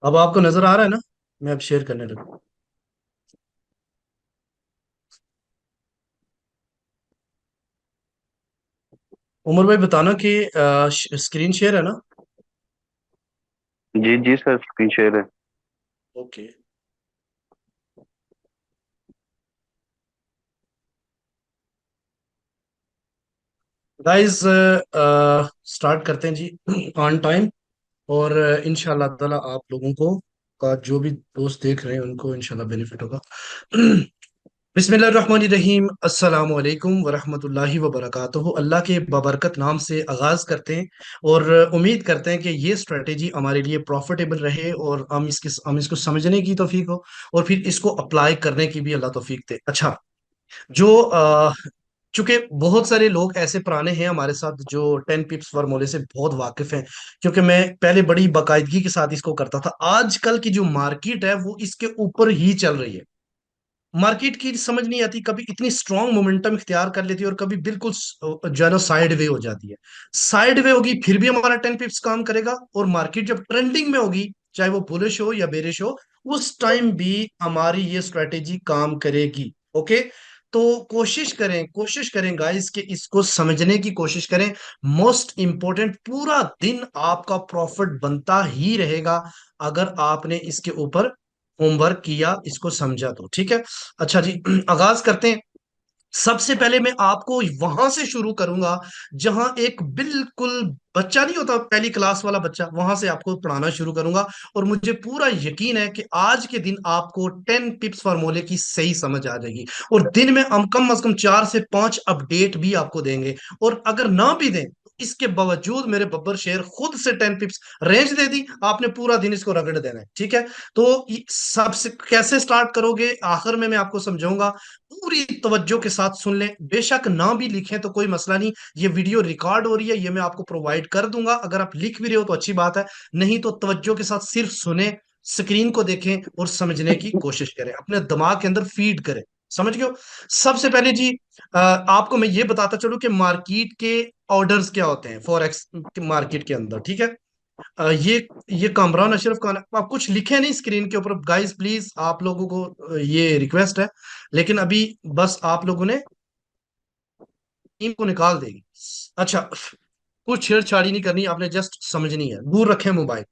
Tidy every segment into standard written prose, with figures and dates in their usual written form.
अब आपको नजर आ रहा है ना? मैं अब शेयर करने लगा। उमर भाई बताना कि स्क्रीन शेयर है ना? जी जी सर, स्क्रीन शेयर है। ओके। गाइस, स्टार्ट करते हैं जी ऑन टाइम। और इंशाल्लाह ताला आप लोगों को का जो भी दोस्त देख रहे हैं उनको इंशाल्लाह बेनिफिट होगा। बिस्मिल्लाहिर्रहमानिर्रहीम, अस्सलाम वालेकुम वरहमतुल्लाहि वबरकातुहू। अल्लाह के बबरकत नाम से आगाज करते हैं। और उम्मीद करते हैं कि ये स्ट्रेटेजी हमारे लिए प्रॉफिटेबल रहे और हम इसको समझने की तौफीक हो और फिर इसको अप्लाई करने की भी अल्लाह तौफीक दे। अच्छा, जो चूंकि बहुत सारे लोग ऐसे पुराने हैं हमारे साथ जो 10 पिप्स फार्मूले से बहुत वाकिफ हैं, क्योंकि मैं पहले बड़ी बाकायदगी के साथ इसको करता था। आजकल की जो मार्केट है वो इसके ऊपर ही चल रही है। मार्केट की समझ नहीं आती, कभी इतनी स्ट्रांग मोमेंटम इख्तियार कर लेती है और कभी बिल्कुल जो है ना साइड वे हो जाती है। साइड वे होगी फिर भी हमारा 10 पिप्स काम करेगा, और मार्केट जब ट्रेंडिंग में होगी, चाहे वो बुलिश हो या बेरिश हो, उस टाइम भी हमारी ये स्ट्रेटेजी काम करेगी। ओके। तो कोशिश करें गाइस कि इसको समझने की कोशिश करें। मोस्ट इंपॉर्टेंट, पूरा दिन आपका प्रॉफिट बनता ही रहेगा अगर आपने इसके ऊपर होमवर्क किया, इसको समझा तो ठीक है। अच्छा जी, आगाज करते हैं। सबसे पहले मैं आपको वहां से शुरू करूंगा जहां एक बिल्कुल बच्चा नहीं होता, पहली क्लास वाला बच्चा, वहां से आपको पढ़ाना शुरू करूंगा। और मुझे पूरा यकीन है कि आज के दिन आपको 10 पिप्स फार्मूले की सही समझ आ जाएगी। और दिन में हम कम से कम 4 से 5 अपडेट भी आपको देंगे। और अगर ना भी दें तो इसके बावजूद मेरे बब्बर शेर खुद से 10 पिप्स रेंज दे दी, आपने पूरा दिन इसको रगड़ देना है, ठीक है। तो सबसे कैसे स्टार्ट करोगे आखिर में मैं आपको समझाऊंगा। पूरी तवज्जो के साथ सुन लें, बेशक ना भी लिखें तो कोई मसला नहीं। ये वीडियो रिकॉर्ड हो रही है, ये मैं आपको प्रोवाइड कर दूंगा। अगर आप लिख भी रहे हो तो अच्छी बात है, नहीं तो तवज्जो के साथ सिर्फ सुने, स्क्रीन को देखें और समझने की कोशिश करें, अपने दिमाग के अंदर फीड करें। समझ गए हो? सबसे पहले जी, आपको मैं ये बताता चलूं कि मार्केट के ऑर्डर्स क्या होते हैं फॉरेक्स मार्केट के अंदर, ठीक है। ये कामरान अशरफ खान, आप कुछ लिखे नहीं स्क्रीन के ऊपर गाइस, प्लीज आप लोगों को ये रिक्वेस्ट है। लेकिन अभी बस आप लोगों ने इनको निकाल देगी। अच्छा, कुछ छेड़छाड़ी नहीं करनी, आपने जस्ट समझनी है, दूर रखें मोबाइल।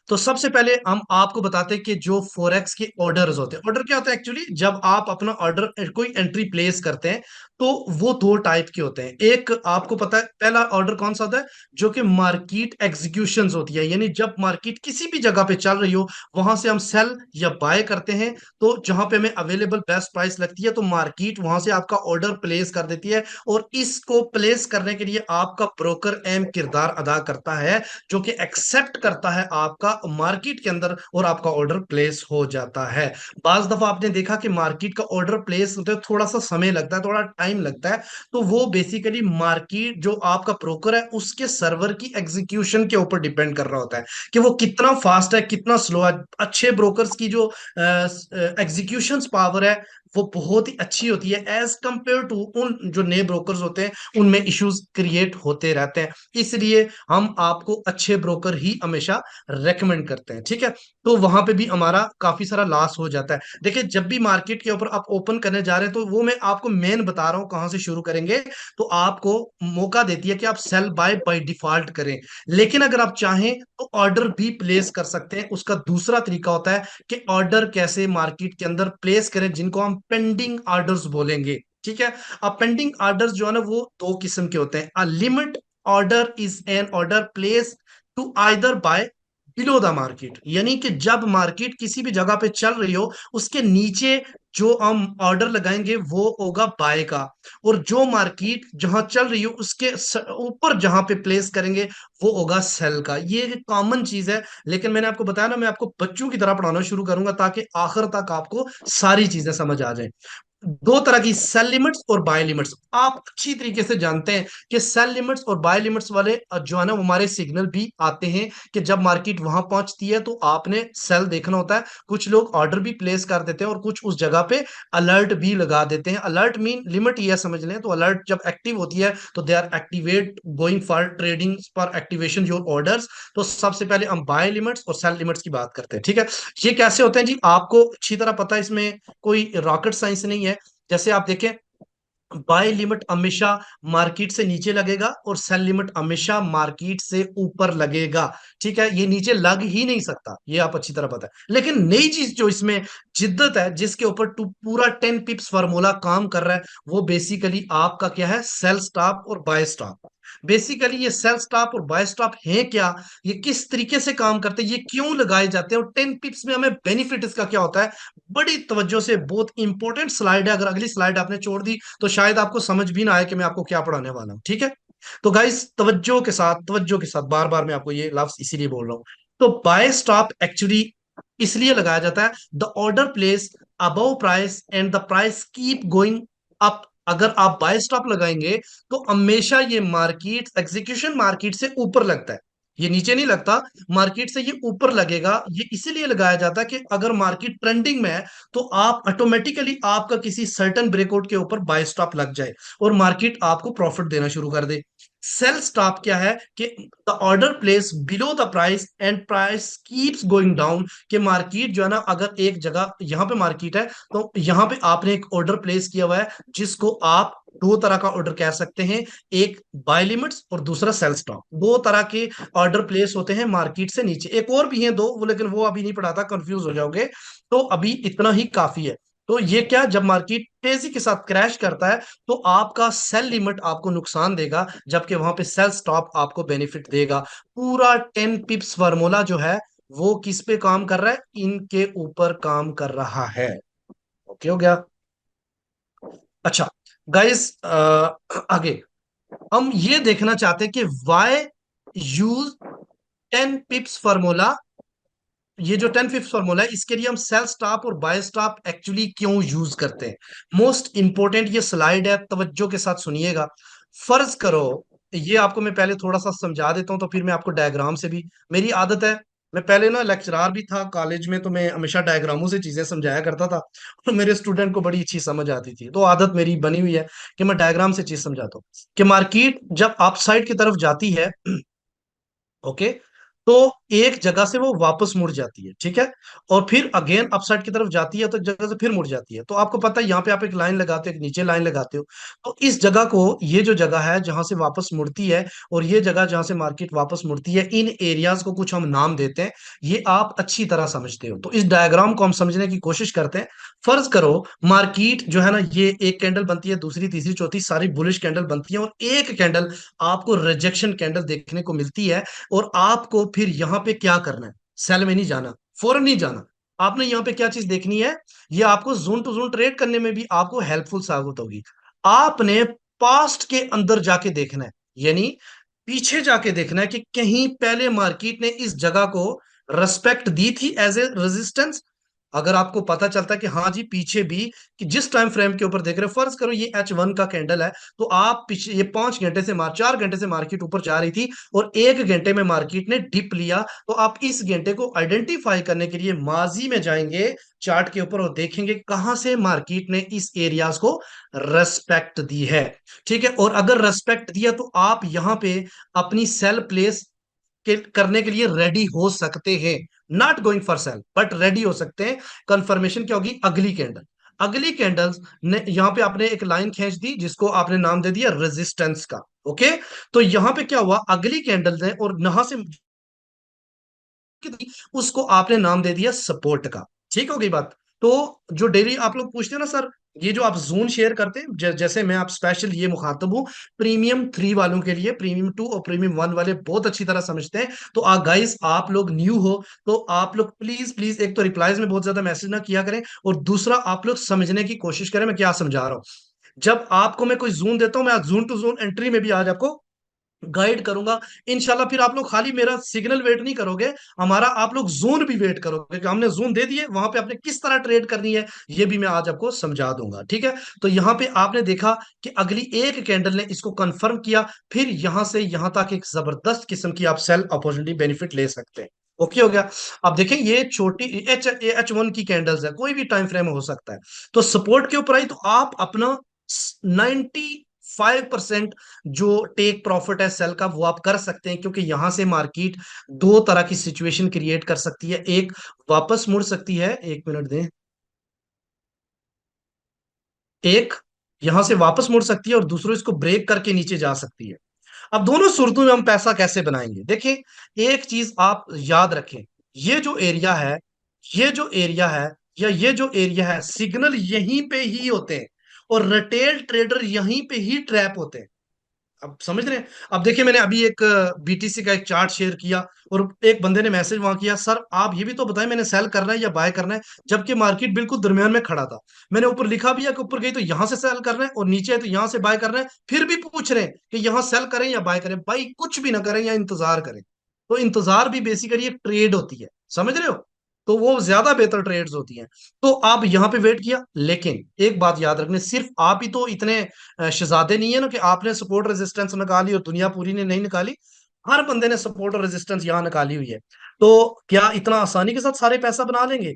तो सबसे पहले हम आपको बताते हैं कि जो फोरेक्स के ऑर्डर्स होते हैं, ऑर्डर क्या होता है एक्चुअली, जब आप अपना ऑर्डर कोई एंट्री प्लेस करते हैं तो वो दो टाइप के होते हैं। एक आपको पता है पहला ऑर्डर कौन सा होता है, जो कि मार्केट एग्जीक्यूशंस होती है, यानी जब मार्केट किसी भी जगह पे चल रही हो वहां से हम सेल या बाय करते हैं। तो जहां पे हमें अवेलेबल बेस्ट प्राइस लगती है तो मार्केट वहां से आपका ऑर्डर प्लेस कर देती है, और इसको प्लेस करने के लिए आपका ब्रोकर अहम किरदार अदा करता है, जो कि एक्सेप्ट करता है आपका मार्केट के अंदर, और आपका ऑर्डर प्लेस हो जाता है। बाज दफा आपने देखा कि मार्केट का ऑर्डर प्लेस होते थोड़ा सा समय लगता है, थोड़ा टाइम लगता है। तो वो बेसिकली मार्केट जो आपका ब्रोकर है उसके सर्वर की एग्जीक्यूशन के ऊपर डिपेंड कर रहा होता है कि वो कितना फास्ट है कितना स्लो है। अच्छे ब्रोकर्स की जो एग्जीक्यूशन पावर है वो बहुत ही अच्छी होती है, एज कंपेयर टू उन जो नए ब्रोकर्स होते हैं उनमें इश्यूज क्रिएट होते रहते हैं। इसलिए हम आपको अच्छे ब्रोकर ही हमेशा रेकमेंड करते हैं, ठीक है। तो वहां पे भी हमारा काफी सारा लॉस हो जाता है। देखिए, जब भी मार्केट के ऊपर आप ओपन करने जा रहे हैं तो वो मैं आपको मेन बता रहा हूं कहां से शुरू करेंगे। तो आपको मौका देती है कि आप सेल बाय डिफॉल्ट करें, लेकिन अगर आप चाहें तो ऑर्डर भी प्लेस कर सकते हैं। उसका दूसरा तरीका होता है कि ऑर्डर कैसे मार्केट के अंदर प्लेस करें, जिनको हम पेंडिंग ऑर्डर्स बोलेंगे, ठीक है। अब पेंडिंग ऑर्डर्स जो है ना वो दो किस्म के होते हैं। A limit order is an order place to either buy below the market, यानी कि जब मार्केट किसी भी जगह पे चल रही हो उसके नीचे जो हम ऑर्डर लगाएंगे वो होगा बाय का, और जो मार्केट जहां चल रही हो उसके ऊपर जहां पे प्लेस करेंगे वो होगा सेल का। ये एक कॉमन चीज है, लेकिन मैंने आपको बताया ना मैं आपको बच्चों की तरह पढ़ाना शुरू करूंगा ताकि आखिर तक आपको सारी चीजें समझ आ जाए। दो तरह की, सेल लिमिट्स और बाय लिमिट्स। आप अच्छी तरीके से जानते हैं कि सेल लिमिट्स और बाय लिमिट्स वाले जो है ना, वो हमारे सिग्नल भी आते हैं कि जब मार्केट वहां पहुंचती है तो आपने सेल देखना होता है। कुछ लोग ऑर्डर भी प्लेस कर देते हैं और कुछ उस जगह पे अलर्ट भी लगा देते हैं। अलर्ट मीन लिमिट ये समझ लें, तो अलर्ट जब एक्टिव होती है तो they are activate going for trading for activation your orders. तो सबसे पहले हम बाय लिमिट्स और सेल लिमिट्स की बात करते हैं, ठीक है। ये कैसे होते हैं जी, आपको अच्छी तरह पता है, इसमें कोई रॉकेट साइंस नहीं है। जैसे आप देखें, बाय लिमिट हमेशा मार्केट से नीचे लगेगा और सेल लिमिट हमेशा मार्केट से ऊपर लगेगा, ठीक है। ये नीचे लग ही नहीं सकता, ये आप अच्छी तरह पता है। लेकिन नई चीज जो इसमें जिद्दत है, जिसके ऊपर पूरा 10 पिप्स फार्मूला काम कर रहा है, वो बेसिकली आपका क्या है, सेल स्टॉप और बाय स्टॉप। बेसिकली ये सेल स्टॉप और बाय स्टॉप है क्या, ये किस तरीके से काम करते हैं, ये क्यों लगाए जाते हैं, और 10 पिप्स में हमें बेनिफिट इसका क्या होता है। बड़ी तवज्जो से, बहुत इंपॉर्टेंट स्लाइड है, अगर अगली स्लाइड आपने छोड़ दी तो शायद आपको समझ भी ना आए कि मैं आपको क्या पढ़ाने वाला हूं, ठीक है। तो गाइस तवज्जो के साथ बार बार मैं आपको ये लफ्ज इसीलिए बोल रहा हूं। तो बाय स्टॉप एक्चुअली इसलिए लगाया जाता है, the order place above price and the price keep going up. अगर आप बाय स्टॉप लगाएंगे तो हमेशा ये मार्केट एग्जीक्यूशन मार्केट से ऊपर लगता है, ये नीचे नहीं लगता, मार्केट से ये ऊपर लगेगा। ये इसीलिए लगाया जाता है कि अगर मार्केट ट्रेंडिंग में है तो आप ऑटोमेटिकली आपका किसी सर्टन ब्रेकआउट के ऊपर बाय स्टॉप लग जाए और मार्केट आपको प्रॉफिट देना शुरू कर दे। सेल स्टॉप क्या है कि the order place below the price and price keeps going down. कि मार्केट जो है ना, अगर एक जगह यहां पे मार्केट है तो यहां पे आपने एक ऑर्डर प्लेस किया हुआ है, जिसको आप दो तरह का ऑर्डर कह सकते हैं, एक बाय लिमिट्स और दूसरा सेल स्टॉप। दो तरह के ऑर्डर प्लेस होते हैं मार्केट से नीचे, एक और भी हैं दो वो, लेकिन वो अभी नहीं पढ़ाता, कंफ्यूज हो जाओगे। तो अभी इतना ही काफी है। तो ये क्या, जब मार्केट तेजी के साथ क्रैश करता है तो आपका सेल लिमिट आपको नुकसान देगा, जबकि वहां पे सेल स्टॉप आपको बेनिफिट देगा। पूरा 10 पिप्स फार्मूला जो है वो किस पे काम कर रहा है, इनके ऊपर काम कर रहा है। ओके हो गया। अच्छा गाइस, आगे हम ये देखना चाहते हैं कि वाई यूज 10 पिप्स फार्मूला। ये जो 10 फिफ्थ फॉर्मूला है, इसके लिए हम सेल स्टॉप और बाय स्टॉप एक्चुअली क्यों यूज करते हैं। मोस्ट इंपॉर्टेंट ये स्लाइड है, तवज्जो के साथ सुनिएगा। फर्ज करो, ये आपको मैं पहले थोड़ा सा समझा देता हूं, तो फिर मैं आपको डायग्राम से भी, मेरी आदत है, मैं पहले ना लेक्चरार भी था कॉलेज में, तो मैं हमेशा डायग्रामों से चीजें समझाया करता था और मेरे स्टूडेंट को बड़ी अच्छी समझ आती थी। तो आदत मेरी बनी हुई है कि मैं डायग्राम से चीज समझाता हूँ। कि मार्केट जब अप साइड की तरफ जाती है, ओके, तो एक जगह से वो वापस मुड़ जाती है, ठीक है। और फिर अगेन अपसाइड की तरफ जाती है तो एक जगह से फिर मुड़ जाती है। तो आपको पता है यहाँ पे आप एक लाइन लगाते हो, एक नीचे लाइन लगाते हो। तो इस जगह को, ये जो जगह है जहां से वापस मुड़ती है और ये जगह जहां से मार्केट वापस मुड़ती है, इन एरियाज को कुछ हम नाम देते हैं। ये आप अच्छी तरह समझते हो, तो इस डायग्राम को हम समझने की कोशिश करते हैं। फर्ज करो मार्केट जो है ना, ये एक कैंडल बनती है, दूसरी तीसरी चौथी सारी बुलिश कैंडल बनती है, और एक कैंडल आपको रिजेक्शन कैंडल देखने को मिलती है। और आपको फिर यहां पे क्या करना है, सेल में नहीं जाना, फौरन नहीं जाना। आपने यहाँ पे क्या चीज देखनी है, ये आपको जोन टू जोन ट्रेड करने में भी आपको हेल्पफुल साबित होगी। आपने पास्ट के अंदर जाके देखना है, यानी पीछे जाके देखना है कि कहीं पहले मार्केट ने इस जगह को रेस्पेक्ट दी थी एज ए रेजिस्टेंस। अगर आपको पता चलता है कि हाँ जी पीछे भी, कि जिस टाइम फ्रेम के ऊपर देख रहे हो, फर्ज करो ये H1 का कैंडल है, तो आप पीछे ये 5 घंटे से 4 घंटे से मार्केट ऊपर जा रही थी और 1 घंटे में मार्केट ने डिप लिया, तो आप इस घंटे को आइडेंटिफाई करने के लिए माजी में जाएंगे चार्ट के ऊपर और देखेंगे कहां से मार्केट ने इस एरियाज को रेस्पेक्ट दी है, ठीक है। और अगर रेस्पेक्ट दिया तो आप यहां पे अपनी सेल प्लेस करने के लिए रेडी हो सकते हैं। Not going for sale but ready हो सकते हैं। कंफर्मेशन क्या होगी, अगली कैंडल, अगली कैंडल्स ने यहां पे आपने एक लाइन खींच दी जिसको आपने नाम दे दिया रेजिस्टेंस का, ओके। तो यहां पे क्या हुआ, अगली कैंडल ने और यहां से उसको आपने नाम दे दिया सपोर्ट का, ठीक हो गई बात। तो जो डेली आप लोग पूछते हैं ना सर, ये जो आप जोन शेयर करते हैं, जैसे मैं आप स्पेशल ये मुखातब हूँ प्रीमियम 3 वालों के लिए, प्रीमियम 2 और प्रीमियम 1 वाले बहुत अच्छी तरह समझते हैं। तो गाइस आप लोग न्यू हो तो आप लोग प्लीज प्लीज, एक तो रिप्लाईज में बहुत ज्यादा मैसेज ना किया करें, और दूसरा आप लोग समझने की कोशिश करें मैं क्या समझा रहा हूं। जब आपको मैं कोई जोन देता हूं, मैं जोन टू जोन एंट्री में भी आज आपको गाइड करूंगा इंशाल्लाह। फिर आप लोग खाली मेरा सिग्नल वेट नहीं करोगे, हमारा आप लोग जोन भी वेट करोगे कि हमने जोन दे दिए, वहां पे आपने किस तरह ट्रेड करनी है ये भी मैं आज आपको समझा दूंगा, ठीक है। तो यहाँ पे आपने देखा कि अगली एक कैंडल ने इसको कंफर्म किया, फिर यहां से यहां तक एक जबरदस्त किस्म की आप सेल अपॉर्चुनिटी बेनिफिट ले सकते हैं। ओके हो गया। अब देखें ये छोटी H1 की कैंडल्स है, कोई भी टाइम फ्रेम हो सकता है। तो सपोर्ट के ऊपर आई तो आप अपना 95% जो टेक प्रॉफिट है सेल का वो आप कर सकते हैं, क्योंकि यहां से मार्केट दो तरह की सिचुएशन क्रिएट कर सकती है। एक वापस मुड़ सकती है, एक मिनट दें, एक यहां से वापस मुड़ सकती है और दूसरों इसको ब्रेक करके नीचे जा सकती है। अब दोनों सूरतों में हम पैसा कैसे बनाएंगे, देखिए एक चीज आप याद रखें, ये जो एरिया है, ये जो एरिया है या ये जो एरिया है, सिग्नल यहीं पे ही होते हैं और रिटेल ट्रेडर यहीं पे ही ट्रैप होते हैं। अब समझ रहे हैं। अब देखिए मैंने अभी एक बीटीसी का एक चार्ट शेयर किया और एक बंदे ने मैसेज वहां किया, सर आप ये भी तो बताएं मैंने सेल करना है या बाय करना है, जबकि मार्केट बिल्कुल दरमियान में खड़ा था। मैंने ऊपर लिखा भी है कि ऊपर गई तो यहां से सेल करना है और नीचे है तो यहां से बाय करना है, फिर भी पूछ रहे हैं कि यहां सेल करें या बाय करें। भाई कुछ भी ना करें या इंतजार करें। तो इंतजार भी बेसिकली एक ट्रेड होती है, समझ रहे हो। तो वो ज्यादा बेहतर ट्रेड्स होती हैं। तो आप यहां पे वेट किया, लेकिन एक बात याद रखनी, सिर्फ आप ही तो इतने शहजादे नहीं है ना कि आपने सपोर्ट रेजिस्टेंस निकाली और दुनिया पूरी ने नहीं निकाली। हर बंदे ने सपोर्ट और रेजिस्टेंस यहां निकाली हुई है। तो क्या इतना आसानी के साथ सारे पैसा बना लेंगे?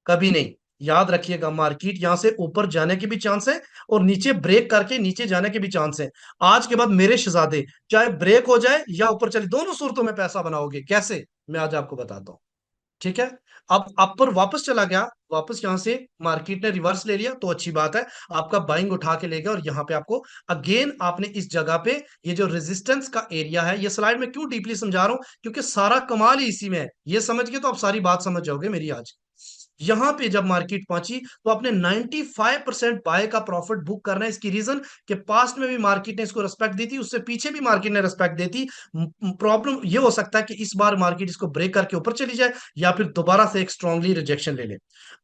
कभी नहीं। याद रखिएगा मार्केट यहां से ऊपर जाने के भी चांस है और नीचे ब्रेक करके नीचे जाने के भी चांस है। आज के बाद मेरे शहजादे, चाहे ब्रेक हो जाए या ऊपर चले, दोनों सूरतों में पैसा बनाओगे। कैसे, मैं आज आपको बताता हूं, ठीक है। अब अपर वापस चला गया, वापस यहां से मार्केट ने रिवर्स ले लिया तो अच्छी बात है, आपका बाइंग उठा के ले गया और यहां पे आपको अगेन आपने इस जगह पे ये जो रेजिस्टेंस का एरिया है, ये स्लाइड में क्यों डीपली समझा रहा हूं, क्योंकि सारा कमाल ही इसी में है। ये समझ गए तो आप सारी बात समझ जाओगे मेरी आज। यहां पे जब मार्केट पहुंची तो आपने 95% बाय का प्रॉफिट बुक करना है। इसकी रीजन कि पास्ट में भी मार्केट ने इसको रिस्पेक्ट दी थी, उससे पीछे भी मार्केट ने रिस्पेक्ट दी थी। प्रॉब्लम ये हो सकता है कि इस बार मार्केट इसको ब्रेक करके ऊपर चली जाए या फिर दोबारा से एक स्ट्रांगली रिजेक्शन ले ले।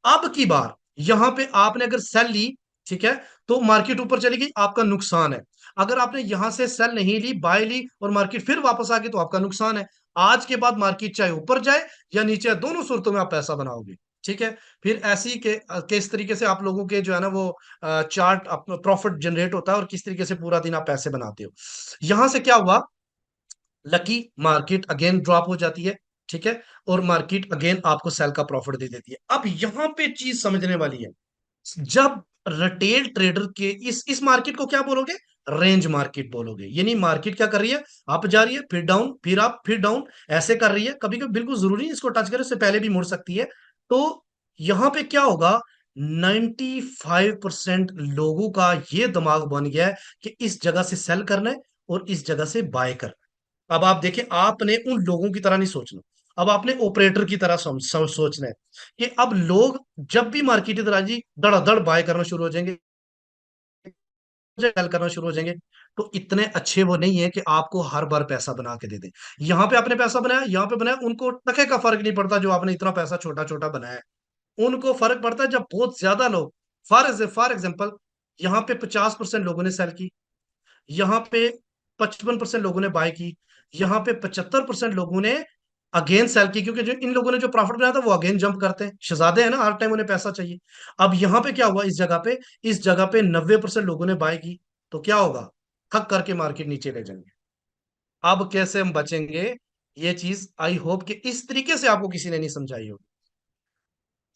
अब की बार यहां पे आपने अगर सेल ली, ठीक है, तो मार्केट ऊपर चली गई, आपका नुकसान है। अगर आपने यहां से सेल नहीं ली, बाय ली और मार्केट फिर वापस आ गई तो आपका नुकसान है। आज के बाद मार्केट चाहे ऊपर जाए या नीचे, दोनों सूरतों में आप पैसा बनाओगे, ठीक है। फिर ऐसी के इस तरीके से आप लोगों के जो है ना वो चार्ट प्रॉफिट जनरेट होता है और किस तरीके से पूरा दिन आप पैसे बनाते हो। यहां से क्या हुआ, लकी मार्केट अगेन ड्रॉप हो जाती है, ठीक है, और मार्केट अगेन आपको सेल का प्रॉफिट दे देती है। अब यहां पे चीज समझने वाली है, जब रिटेल ट्रेडर के इस मार्केट को क्या बोलोगे, रेंज मार्केट बोलोगे। यानी मार्केट क्या कर रही है, अप जा रही है फिर डाउन फिर अप फिर डाउन, ऐसे कर रही है। कभी कभी बिल्कुल जरूरी नहीं इसको टच करे, उससे पहले भी मुड़ सकती है। तो यहां पे क्या होगा, 95% लोगों का ये दिमाग बन गया है कि इस जगह से सेल करना है और इस जगह से बाय करना है। अब आप देखें, आपने उन लोगों की तरह नहीं सोचना, अब आपने ऑपरेटर की तरह सोचना है कि अब लोग जब भी मार्केट इधर आ जी धड़ाधड़ बाय करना शुरू हो जाएंगे, सेल करना शुरू हो जाएंगे। तो इतने अच्छे वो नहीं है कि आपको हर बार पैसा बना के दे दे। यहां पे आपने पैसा बनाया, यहां पे बनाया, उनको टके का फर्क नहीं पड़ता जो आपने इतना पैसा छोटा छोटा बनाया है। उनको फर्क पड़ता है जब बहुत ज्यादा लोग, फॉर एग्जाम्पल, यहाँ पे 50% लोगों ने सेल की, यहाँ पे 55% लोगों ने बाय की, यहाँ पे 75% लोगों ने अगेन सेल की, क्योंकि जो इन लोगों ने जो प्रॉफिट बनाया था वो अगेन जंप करते हैं, शहजादे हैं ना, हर टाइम उन्हें पैसा चाहिए। अब यहाँ पे क्या हुआ, इस जगह पे 90% लोगों ने बाय की, तो क्या होगा, थक करके मार्केट नीचे ले जाएंगे। अब कैसे हम बचेंगे, ये चीज आई होप कि इस तरीके से आपको किसी ने नहीं समझाई होगी।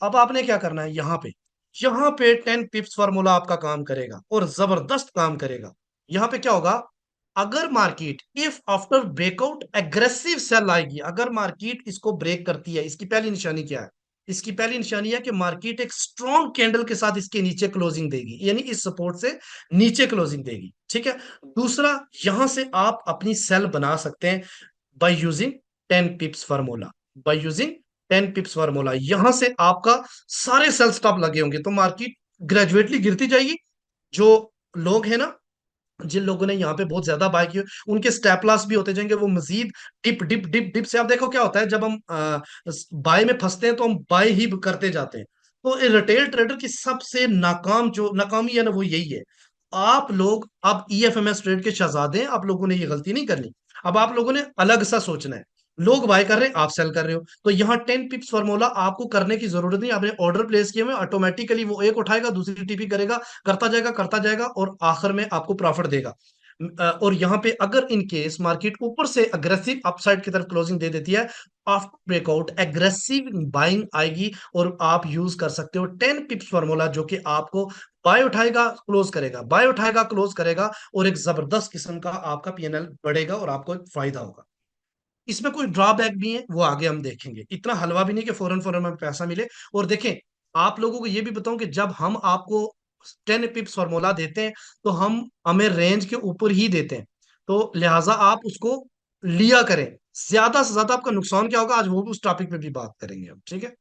अब आपने क्या करना है, यहाँ पे 10 पिप्स फार्मूला आपका काम करेगा और जबरदस्त काम करेगा। यहाँ पे क्या होगा, अगर market if after breakout aggressive sell आएगी, अगर मार्केट इसको ब्रेक करती है, इसकी पहली निशानी क्या है, इसकी पहली निशानी है कि मार्केट एक स्ट्रॉन्ग कैंडल के साथ इसके नीचे क्लोजिंग देगी, यानी इस सपोर्ट से नीचे क्लोजिंग देगी, ठीक है। दूसरा, यहां से आप अपनी सेल बना सकते हैं by using 10 pips formula, by using 10 pips formula. यहां से आपका सारे सेल स्टॉप लगे होंगे तो मार्केट ग्रेजुएटली गिरती जाएगी। जो लोग हैं ना, जिन लोगों ने यहाँ पे बहुत ज्यादा बाय किए, उनके स्टेप लॉस भी होते जाएंगे, वो मजीद डिप डिप डिप डिप से, आप देखो क्या होता है जब हम बाय में फंसते हैं तो हम बाय ही करते जाते हैं। तो रिटेल ट्रेडर की सबसे नाकाम जो नाकामी है ना वो यही है। आप लोग अब ईएफएमएस ट्रेड के शहजादे हैं, आप लोगों ने ये गलती नहीं करनी। अब आप लोगों ने अलग सा सोचना है। लोग बाय कर रहे हैं, आप सेल कर रहे हो, तो यहाँ 10 पिप्स फॉर्मूला आपको करने की जरूरत नहीं। आपने ऑर्डर प्लेस किए हुए, ऑटोमेटिकली वो एक उठाएगा, दूसरी टीपी करेगा, करता जाएगा और आखिर में आपको प्रॉफिट देगा। और यहाँ पे अगर इन केस मार्केट ऊपर से अग्रेसिव अपसाइड की तरफ क्लोजिंग दे देती है, आफ्टर ब्रेकआउट एग्रेसिव बाइंग आएगी और आप यूज कर सकते हो 10 पिप्स फॉर्मूला, जो कि आपको बाय उठाएगा क्लोज करेगा, बाय उठाएगा क्लोज करेगा, और एक जबरदस्त किस्म का आपका पीएनएल बढ़ेगा और आपको एक फायदा होगा। इसमें कोई ड्रॉबैक भी है, वो आगे हम देखेंगे। इतना हलवा भी नहीं कि फौरन फौरन में पैसा मिले। और देखें, आप लोगों को ये भी बताऊं कि जब हम आपको 10 पिप्स फॉर्मूला देते हैं, तो हम हमें रेंज के ऊपर ही देते हैं, तो लिहाजा आप उसको लिया करें। ज्यादा से ज्यादा आपका नुकसान क्या होगा, आज वो भी उस टॉपिक पे भी बात करेंगे हम, ठीक है।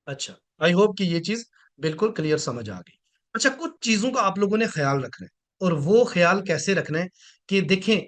अच्छा, आई होप कि ये चीज बिल्कुल क्लियर समझ आ गई। अच्छा, कुछ चीजों का आप लोगों ने ख्याल रखना है, और वो ख्याल कैसे रखना है कि देखें,